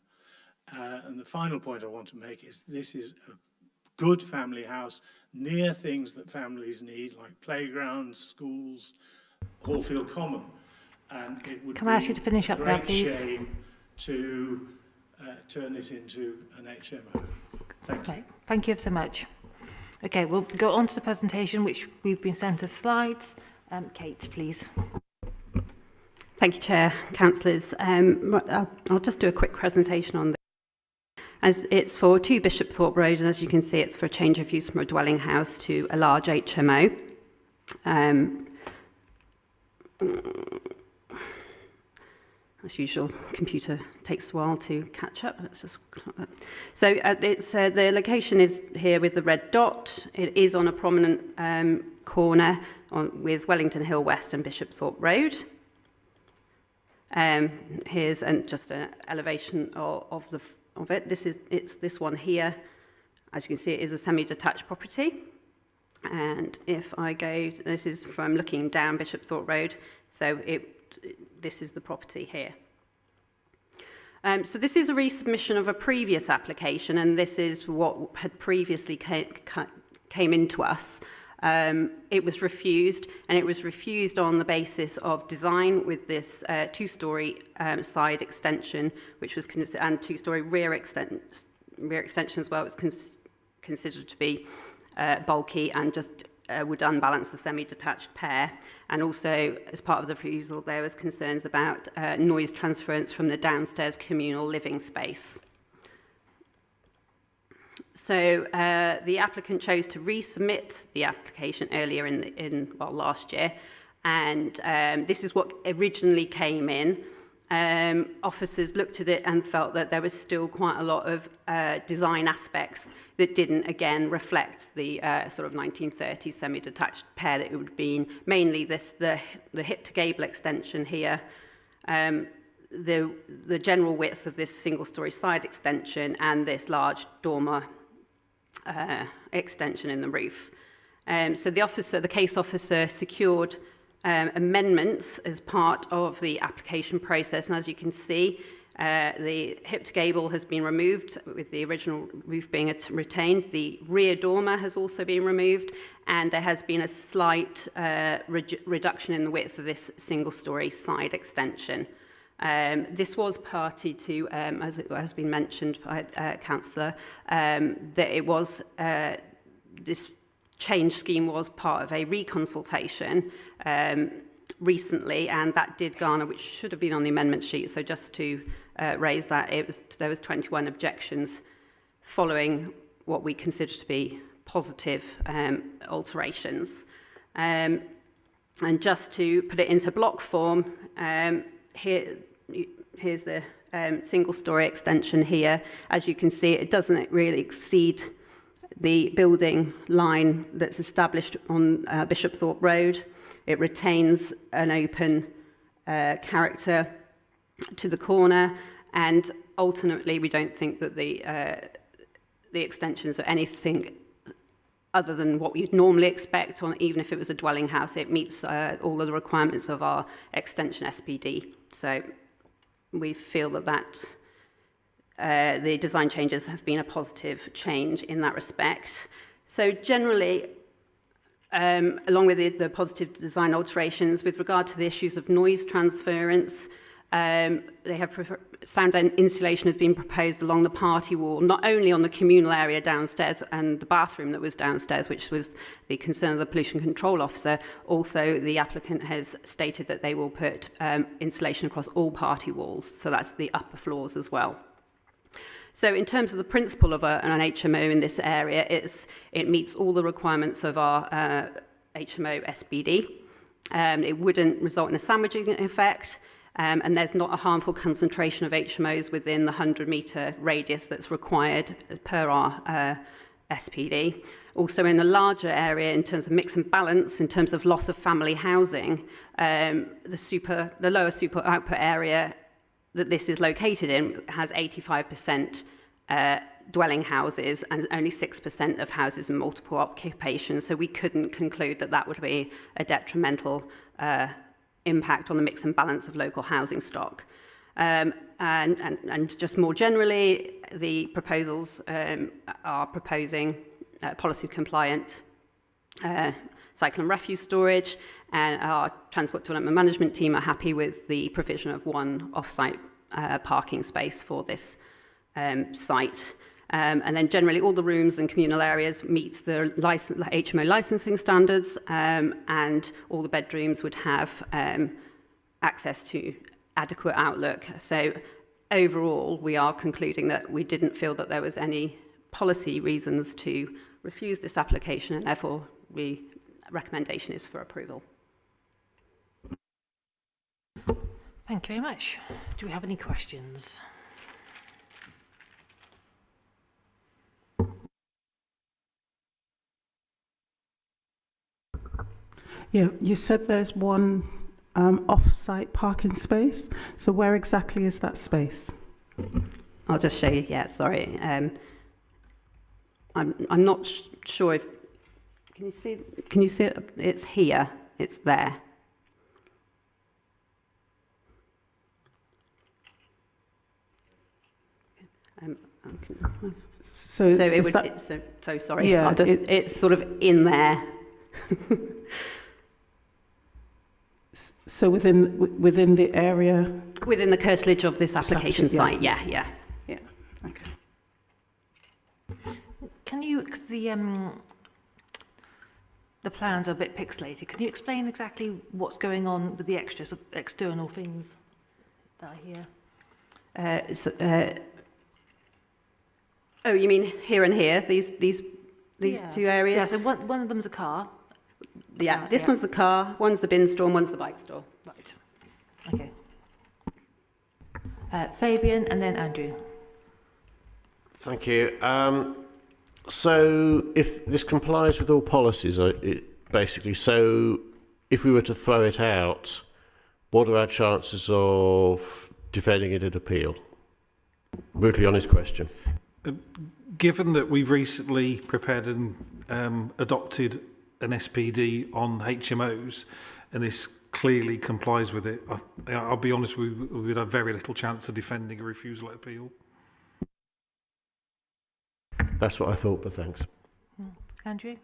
And the final point I want to make is this is a good family house near things that families need, like playgrounds, schools, Hallfield Common. And it would Can I ask you to finish up there, please? shame to turn it into an HMO. Thank you. Thank you so much. Okay, we'll go on to the presentation, which we've been sent as slides. Kate, please. Thank you, Chair, Councillors. I'll just do a quick presentation on this. As it's for 2 Bishopthorpe Road, and as you can see, it's for a change of use from a dwelling house to a large HMO. As usual, computer takes a while to catch up. Let's just. So the location is here with the red dot. It is on a prominent corner with Wellington Hill West and Bishopthorpe Road. Here's just an elevation of it. It's this one here. As you can see, it is a semi-detached property. And if I go, this is from looking down Bishopthorpe Road. So this is the property here. So this is a resubmission of a previous application, and this is what had previously came into us. It was refused, and it was refused on the basis of design with this 2-storey side extension, which was and 2-storey rear extension as well. It was considered to be bulky and just would unbalance the semi-detached pair. And also, as part of the refusal, there was concerns about noise transference from the downstairs communal living space. So the applicant chose to resubmit the application earlier last year, and this is what originally came in. Officers looked at it and felt that there was still quite a lot of design aspects that didn't, again, reflect the sort of 1930s semi-detached pair that it would have been. Mainly the hip-to-gable extension here, the general width of this single-storey side extension, and this large dormer extension in the roof. So the case officer secured amendments as part of the application process, and as you can see, the hip to gable has been removed with the original roof being retained. The rear dormer has also been removed, and there has been a slight reduction in the width of this single-storey side extension. This was party to, as it has been mentioned by Councillor, that it was this change scheme was part of a reconsultation recently, and that did garner, which should have been on the amendment sheet. So just to raise that, there was 21 objections following what we consider to be positive alterations. And just to put it into block form, here's the single-storey extension here. As you can see, it doesn't really exceed the building line that's established on Bishopthorpe Road. It retains an open character to the corner, and ultimately we don't think that the extensions are anything other than what you'd normally expect on, even if it was a dwelling house. It meets all of the requirements of our extension SPD. So we feel that the design changes have been a positive change in that respect. So generally, along with the positive design alterations, with regard to the issues of noise transference, they have sound insulation has been proposed along the party wall, not only on the communal area downstairs and the bathroom that was downstairs, which was the concern of the pollution control officer. Also, the applicant has stated that they will put insulation across all party walls, so that's the upper floors as well. So in terms of the principle of an HMO in this area, it meets all the requirements of our HMO SPD. It wouldn't result in a sandwiching effect, and there's not a harmful concentration of HMOs within the 100-metre radius that's required per our SPD. Also in a larger area, in terms of mix and balance, in terms of loss of family housing, the lower super output area that this is located in has 85% dwelling houses and only 6% of houses in multiple occupations. So we couldn't conclude that that would be a detrimental impact on the mix and balance of local housing stock. And just more generally, the proposals are proposing policy compliant cycle and refuse storage, and our Transport Development Management team are happy with the provision of one off-site parking space for this site. And then generally all the rooms and communal areas meets the HMO licensing standards, and all the bedrooms would have access to adequate outlook. So overall, we are concluding that we didn't feel that there was any policy reasons to refuse this application, and therefore recommendation is for approval. Thank you very much. Do we have any questions? Yeah, you said there's one off-site parking space. So where exactly is that space? I'll just show you. Yeah, sorry. I'm not sure if can you see it? It's here. It's there. So it would. That, so sorry. Yeah, it's sort of in there. So within the area. Within the curtilage of this application site. Yeah. Yeah. Okay. Can you? Cause the plans are a bit pixelated. Can you explain exactly what's going on with the extras, external things that are here? Oh, you mean here and here? These two areas? Yeah, so one of them's a car. Yeah, this one's the car, one's the bin store, and one's the bike store. Right. Okay. Fabian and then Andrew. Thank you. So if this complies with all policies, basically, so if we were to throw it out, what are our chances of defending it at appeal? Brutally honest question. Given that we've recently prepared and adopted an SPD on HMOs, and this clearly complies with it, I'll be honest, we would have very little chance of defending a refusal at appeal. That's what I thought, but thanks. Andrew?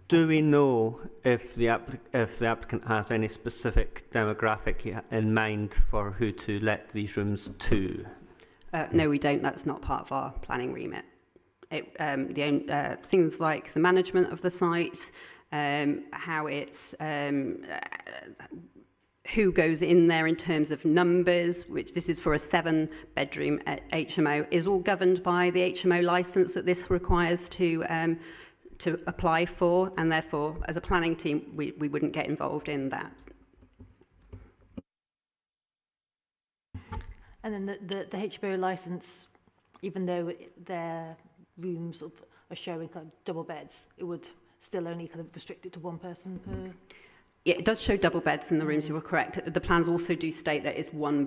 Do we know if the applicant has any specific demographic in mind for who to let these rooms to? No, we don't. That's not part of our planning remit. Things like the management of the site, how it's who goes in there in terms of numbers, which this is for a 7-bedroom HMO, is all governed by the HMO licence that this requires to apply for, and therefore, as a planning team, we wouldn't get involved in that. And then the HBO licence, even though their rooms are showing kind of double beds, it would still only kind of restrict it to one person per... Yeah, it does show double beds in the rooms, you were correct. The plans also do state that it's one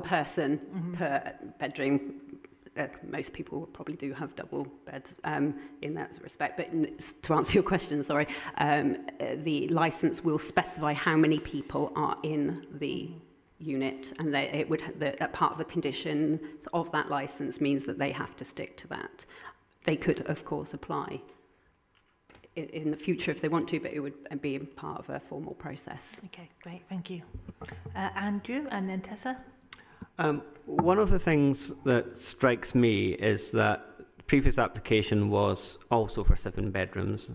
person per bedroom. Most people probably do have double beds in that respect. But to answer your question, sorry, the licence will specify how many people are in the unit, and that part of the condition of that licence means that they have to stick to that. They could, of course, apply in the future if they want to, but it would be part of a formal process. Okay, great, thank you. Andrew and then Tessa. One of the things that strikes me is that the previous application was also for 7 bedrooms,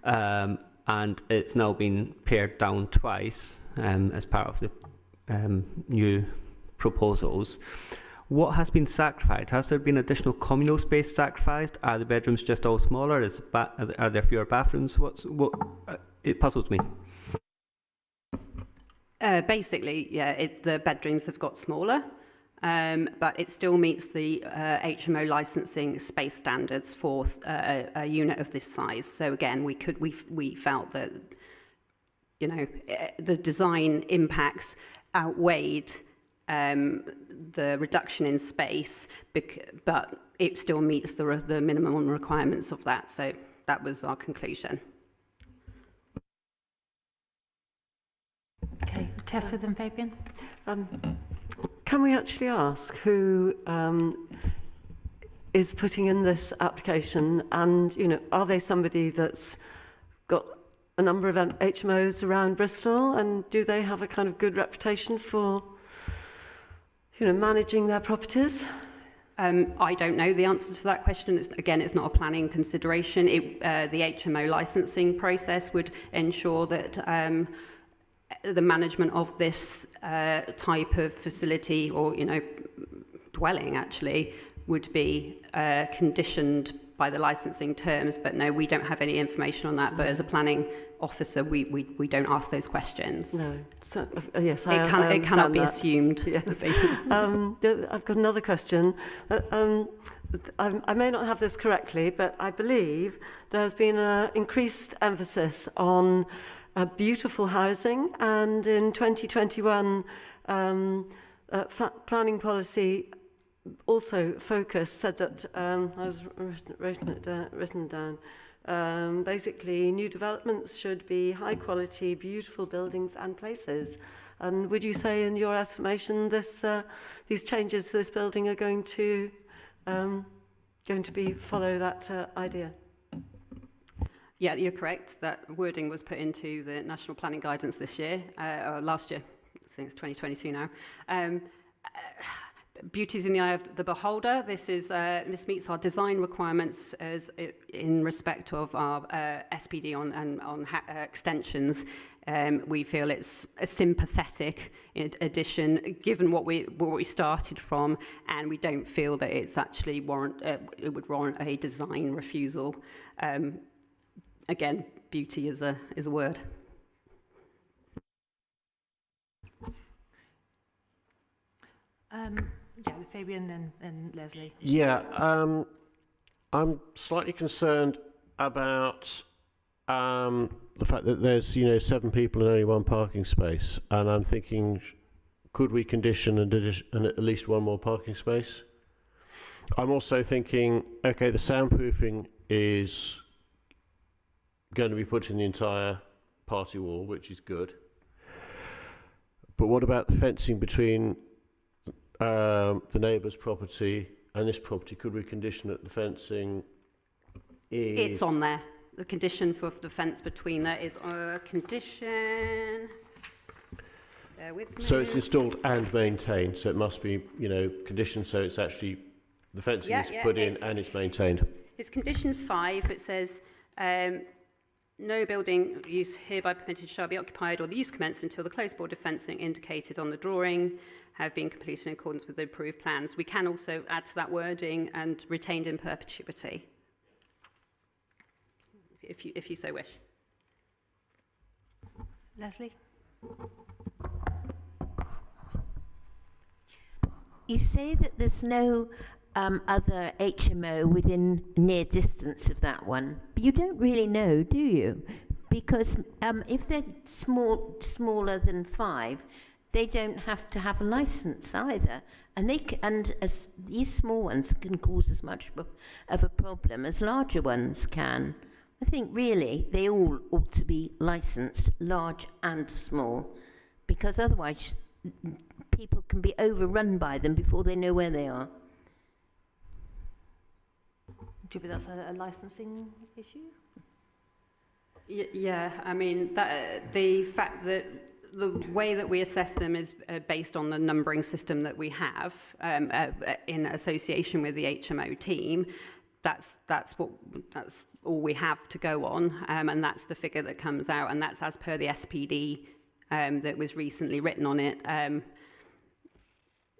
and it's now been pared down twice as part of the new proposals. What has been sacrificed? Has there been additional communal space sacrificed? Are the bedrooms just all smaller? Are there fewer bathrooms? It puzzles me. Basically, yeah, the bedrooms have got smaller, but it still meets the HMO licensing space standards for a unit of this size. So again, we felt that, you know, the design impacts outweighed the reduction in space, but it still meets the minimum requirements of that. So that was our conclusion. Okay, Tessa then Fabian. Can we actually ask who is putting in this application, and, you know, are they somebody that's got a number of HMOs around Bristol, and do they have a kind of good reputation for, you know, managing their properties? I don't know the answer to that question. It's not a planning consideration. The HMO licensing process would ensure that the management of this type of facility, or, you know, dwelling actually, would be conditioned by the licensing terms. But no, we don't have any information on that. But as a planning officer, we don't ask those questions. No. So, yes, it cannot be that. assumed. Yes. I've got another question. I may not have this correctly, but I believe there's been an increased emphasis on beautiful housing, and in 2021, planning policy also said that, I was written down, basically new developments should be high quality, beautiful buildings and places. And would you say, in your estimation, these changes to this building are going to follow that idea? Yeah, you're correct. That wording was put into the National Planning Guidance this year, or last year, since 2022 now. beauty is in the eye of the beholder. This meets our design requirements in respect of our SPD on extensions. We feel it's a sympathetic addition, given what we started from, and we don't feel that it's actually it would warrant a design refusal. Again, beauty is a word. Yeah, Fabian and Leslie. Yeah, I'm slightly concerned about the fact that there's 7 people and only 1 parking space, and I'm thinking, could we condition at least 1 more parking space? I'm also thinking, okay, the soundproofing is going to be put in the entire party wall, which is good. But what about the fencing between the neighbour's property and this property? Could we condition that the fencing is... It's on there. The condition for the fence between there is a condition. Bear with me. So it's installed and maintained, so it must be, conditioned so it's actually, the fencing is put in and it's maintained. It's condition 5. It says, no building use hereby permitted shall be occupied or the use commenced until the closed border fencing indicated on the drawing have been completed in accordance with the approved plans. We can also add to that wording and retained in perpetuity, if you so wish. Leslie? You say that there's no other HMO within near distance of that one, but you don't really know, do you? Because if they're smaller than 5, they don't have to have a license either, and these small ones can cause as much of a problem as larger ones can. I think really they all ought to be licensed, large and small, because otherwise people can be overrun by them before they know where they are. Do you think that's a licensing issue? Yeah, I mean, the fact that the way that we assess them is based on the numbering system that we have in association with the HMO team. That's all we have to go on, and that's the figure that comes out, and that's as per the SPD that was recently written on it.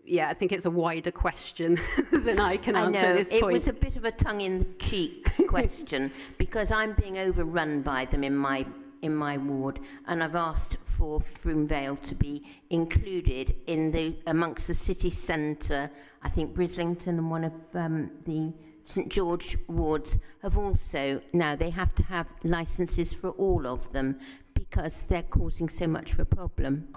Yeah, I think it's a wider question than I can answer at this point. It was a bit of a tongue-in-cheek question because I'm being overrun by them in my ward, and I've asked for Froome Vale to be included in amongst the city centre. I think Brislington and one of the St George wards have also, now they have to have licences for all of them because they're causing so much of a problem.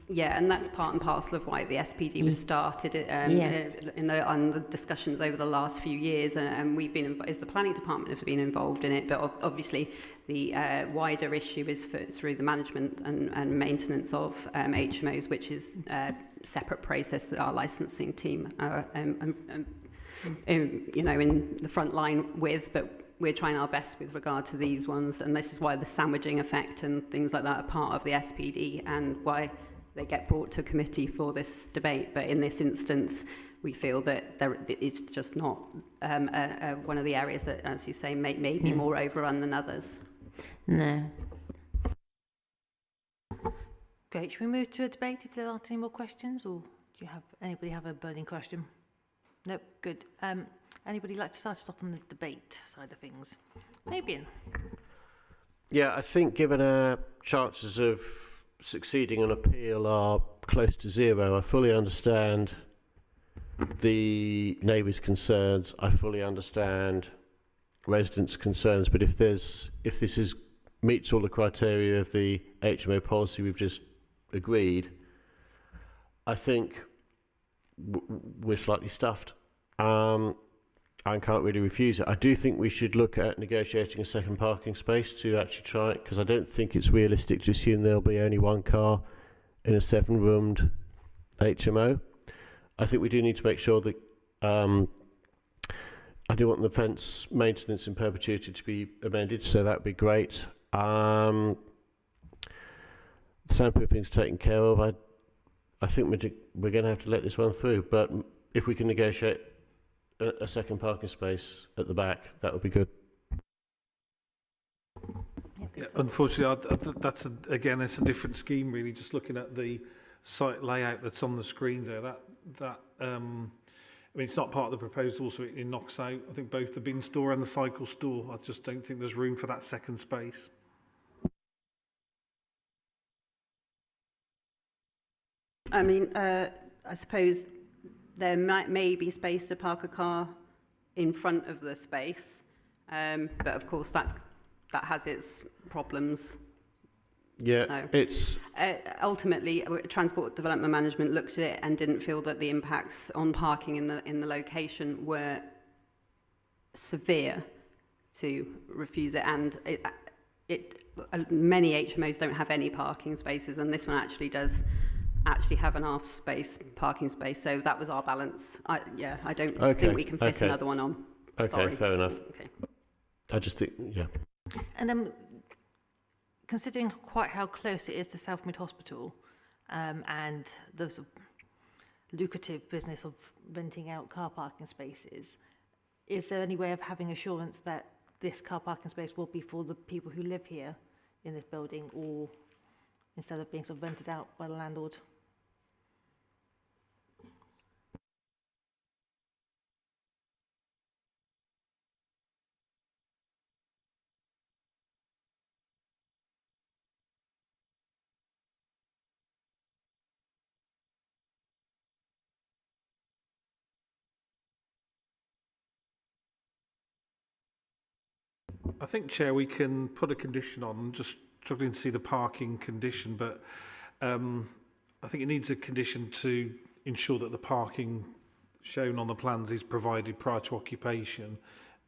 Yeah, and that's part and parcel of why the SPD was started in the discussions over the last few years, and we've been, as the planning department, have been involved in it. But obviously, the wider issue is through the management and maintenance of HMOs, which is a separate process that our licensing team are, in the front line with. But we're trying our best with regard to these ones, and this is why the sandwiching effect and things like that are part of the SPD, and why they get brought to committee for this debate. But in this instance, we feel that it's just not one of the areas that, as you say, may be more overrun than others. No. Great. Should we move to a debate if there aren't any more questions, or do you anybody have a burning question? Nope. Good. Anybody like to start us off on the debate side of things? Fabian. Yeah, I think given our chances of succeeding an appeal are close to 0, I fully understand the neighbours' concerns. I fully understand residents' concerns. But if this meets all the criteria of the HMO policy we've just agreed, I think we're slightly stuffed. I can't really refuse it. I do think we should look at negotiating a second parking space to actually try it, because I don't think it's realistic to assume there'll be only 1 car in a 7-roomed HMO. I think we do need to make sure that I do want the fence maintenance in perpetuity to be amended, so that would be great. Soundproofing's taken care of. I think we're going to have to let this one through. But if we can negotiate a second parking space at the back, that would be good. Yeah, unfortunately, that's again, it's a different scheme. Really, just looking at the site layout that's on the screen there. I mean, it's not part of the proposal, so it knocks out, I think, both the bin store and the cycle store. I just don't think there's room for that second space. I mean, I suppose there may be space to park a car in front of the space, but of course that has its problems. Yeah, so, it's ultimately Transport Development Management looked at it and didn't feel that the impacts on parking in the location were severe to refuse it, and many HMOs don't have any parking spaces, and this one actually does have an half space parking space, so that was our balance. I don't think we can fit another one on. Okay, Sorry. fair enough. Okay. I just think, yeah. And then, considering quite how close it is to Southmead Hospital, and the sort of lucrative business of renting out car parking spaces, is there any way of having assurance that this car parking space will be for the people who live here in this building, or instead of being sort of rented out by the landlord? I think, Chair, we can put a condition on. I'm just struggling to see the parking condition, but I think it needs a condition to ensure that the parking shown on the plans is provided prior to occupation,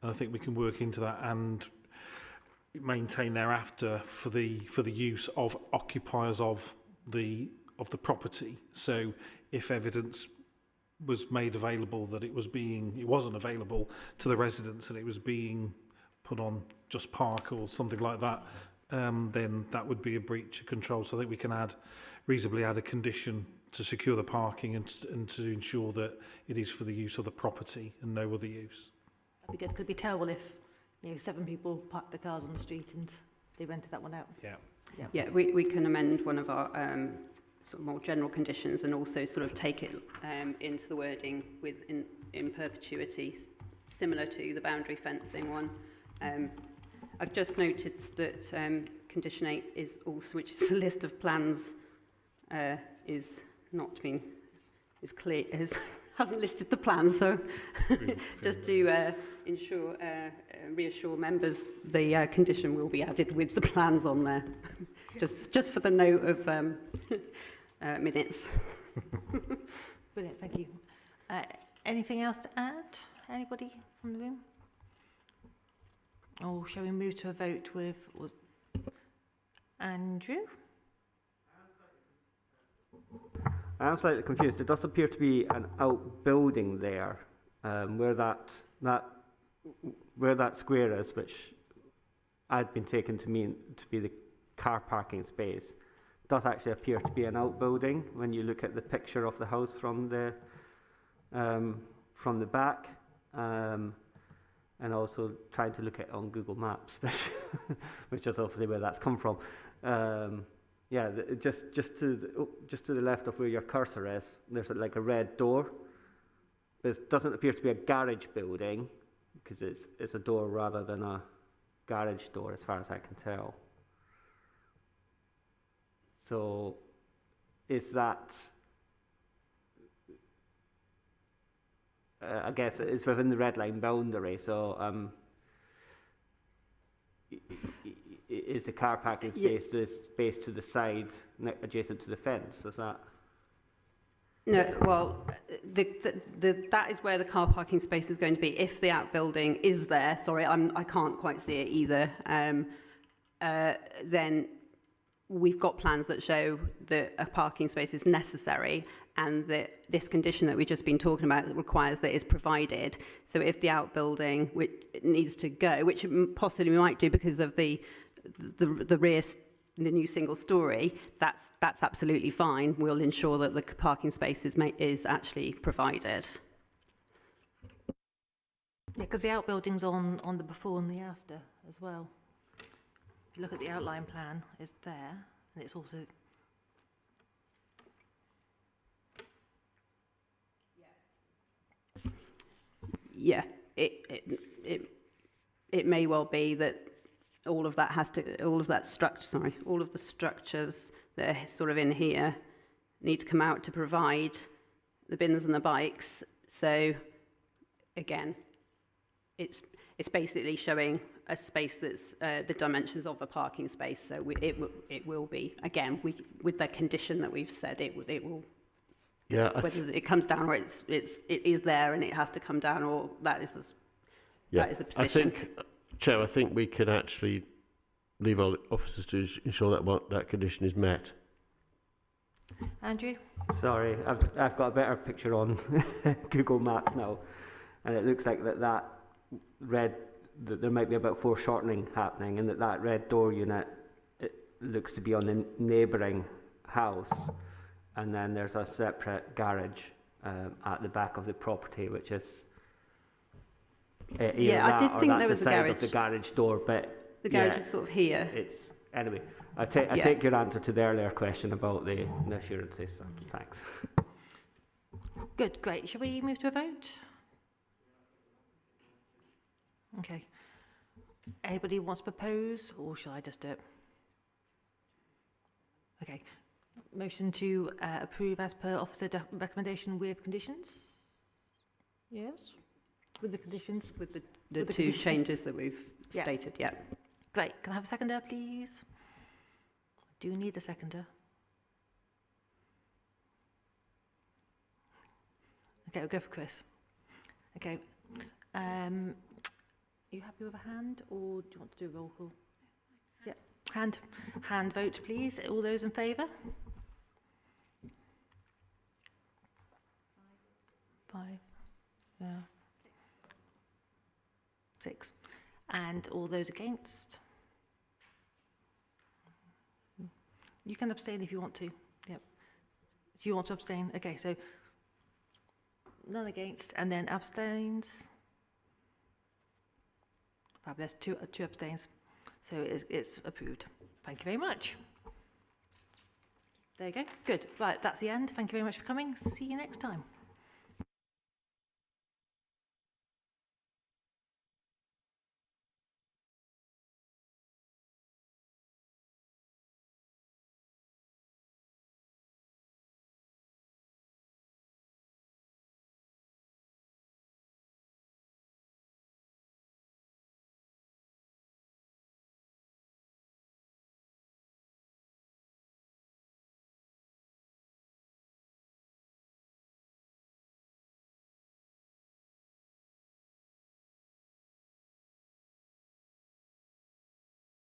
and I think we can work into that and maintain thereafter for the use of occupiers of the property. So if evidence was made available that it wasn't available to the residents and it was being put on Just Park or something like that, then that would be a breach of control. So I think we can reasonably add a condition to secure the parking and to ensure that it is for the use of the property and no other use. That'd be good. Could be terrible if 7 people parked their cars on the street and they rented that one out. Yeah, we can amend one of our sort of more general conditions and also sort of take it into the wording in perpetuity, similar to the boundary fencing one. I've just noted that condition 8 is also, which is the list of plans, is not been is clear, hasn't listed the plans. So just to reassure members, the condition will be added with the plans on there, just for the note of minutes. Brilliant, thank you. Anything else to add? Anybody from the room? Or shall we move to a vote with Andrew? I'm slightly confused. It does appear to be an outbuilding there, where that square is, which I'd been taken to mean to be the car parking space, does actually appear to be an outbuilding when you look at the picture of the house from the back. And also trying to look at it on Google Maps, which is obviously where that's come from. Yeah, just to the left of where your cursor is, there's like a red door. It doesn't appear to be a garage building because it's a door rather than a garage door, as far as I can tell. So, is that? I guess it's within the red line boundary, so is the car parking space the space to the side adjacent to the fence? Is that? No, well, that is where the car parking space is going to be. If the outbuilding is there, sorry, I can't quite see it either, then we've got plans that show that a parking space is necessary, and that this condition that we've just been talking about requires that is provided. So if the outbuilding which needs to go, which it possibly might do because of the rear the new single story, that's absolutely fine. We'll ensure that the parking space is actually provided. Yeah, because the outbuilding's on the before and the after as well. If you look at the outline plan, it's there, and it's also... Yeah, it may well be that all of the structures that are sort of in here need to come out to provide the bins and the bikes. So again, it's basically showing a space that's the dimensions of a parking space. So it will be, again, with the condition that we've said, it will. Yeah. Whether it comes down or it is there and it has to come down, or that is the position. Chair, I think we can actually leave our officers to ensure that condition is met. Andrew? Sorry, I've got a better picture on Google Maps now, and it looks like that there might be about foreshortening happening, and that red door unit, it looks to be on the neighbouring house, and then there's a separate garage at the back of the property, which is I did think there was a garage. Of the garage door, but the garage is sort of here. It's anyway. I take your answer to the earlier question about the assurances. So thanks. Good, great. Shall we move to a vote? Okay. Anybody wants to propose, or shall I just do it? Okay. Motion to approve as per officer recommendation with conditions? Yes? With the conditions? With the two changes that we've stated, yeah. Great. Can I have a seconder, please? I do need a seconder. Okay, we'll go for Chris. Okay. Are you happy with a hand, or do you want to do a roll call? Yeah. Hand vote, please. All those in favour? 5. Yeah. 6. And all those against? You can abstain if you want to. Yep. Do you want to abstain? Okay, so none against, and then abstains. Fabulous. Two abstains. So it's approved. Thank you very much. There you go. Good. Right, that's the end. Thank you very much for coming. See you next time.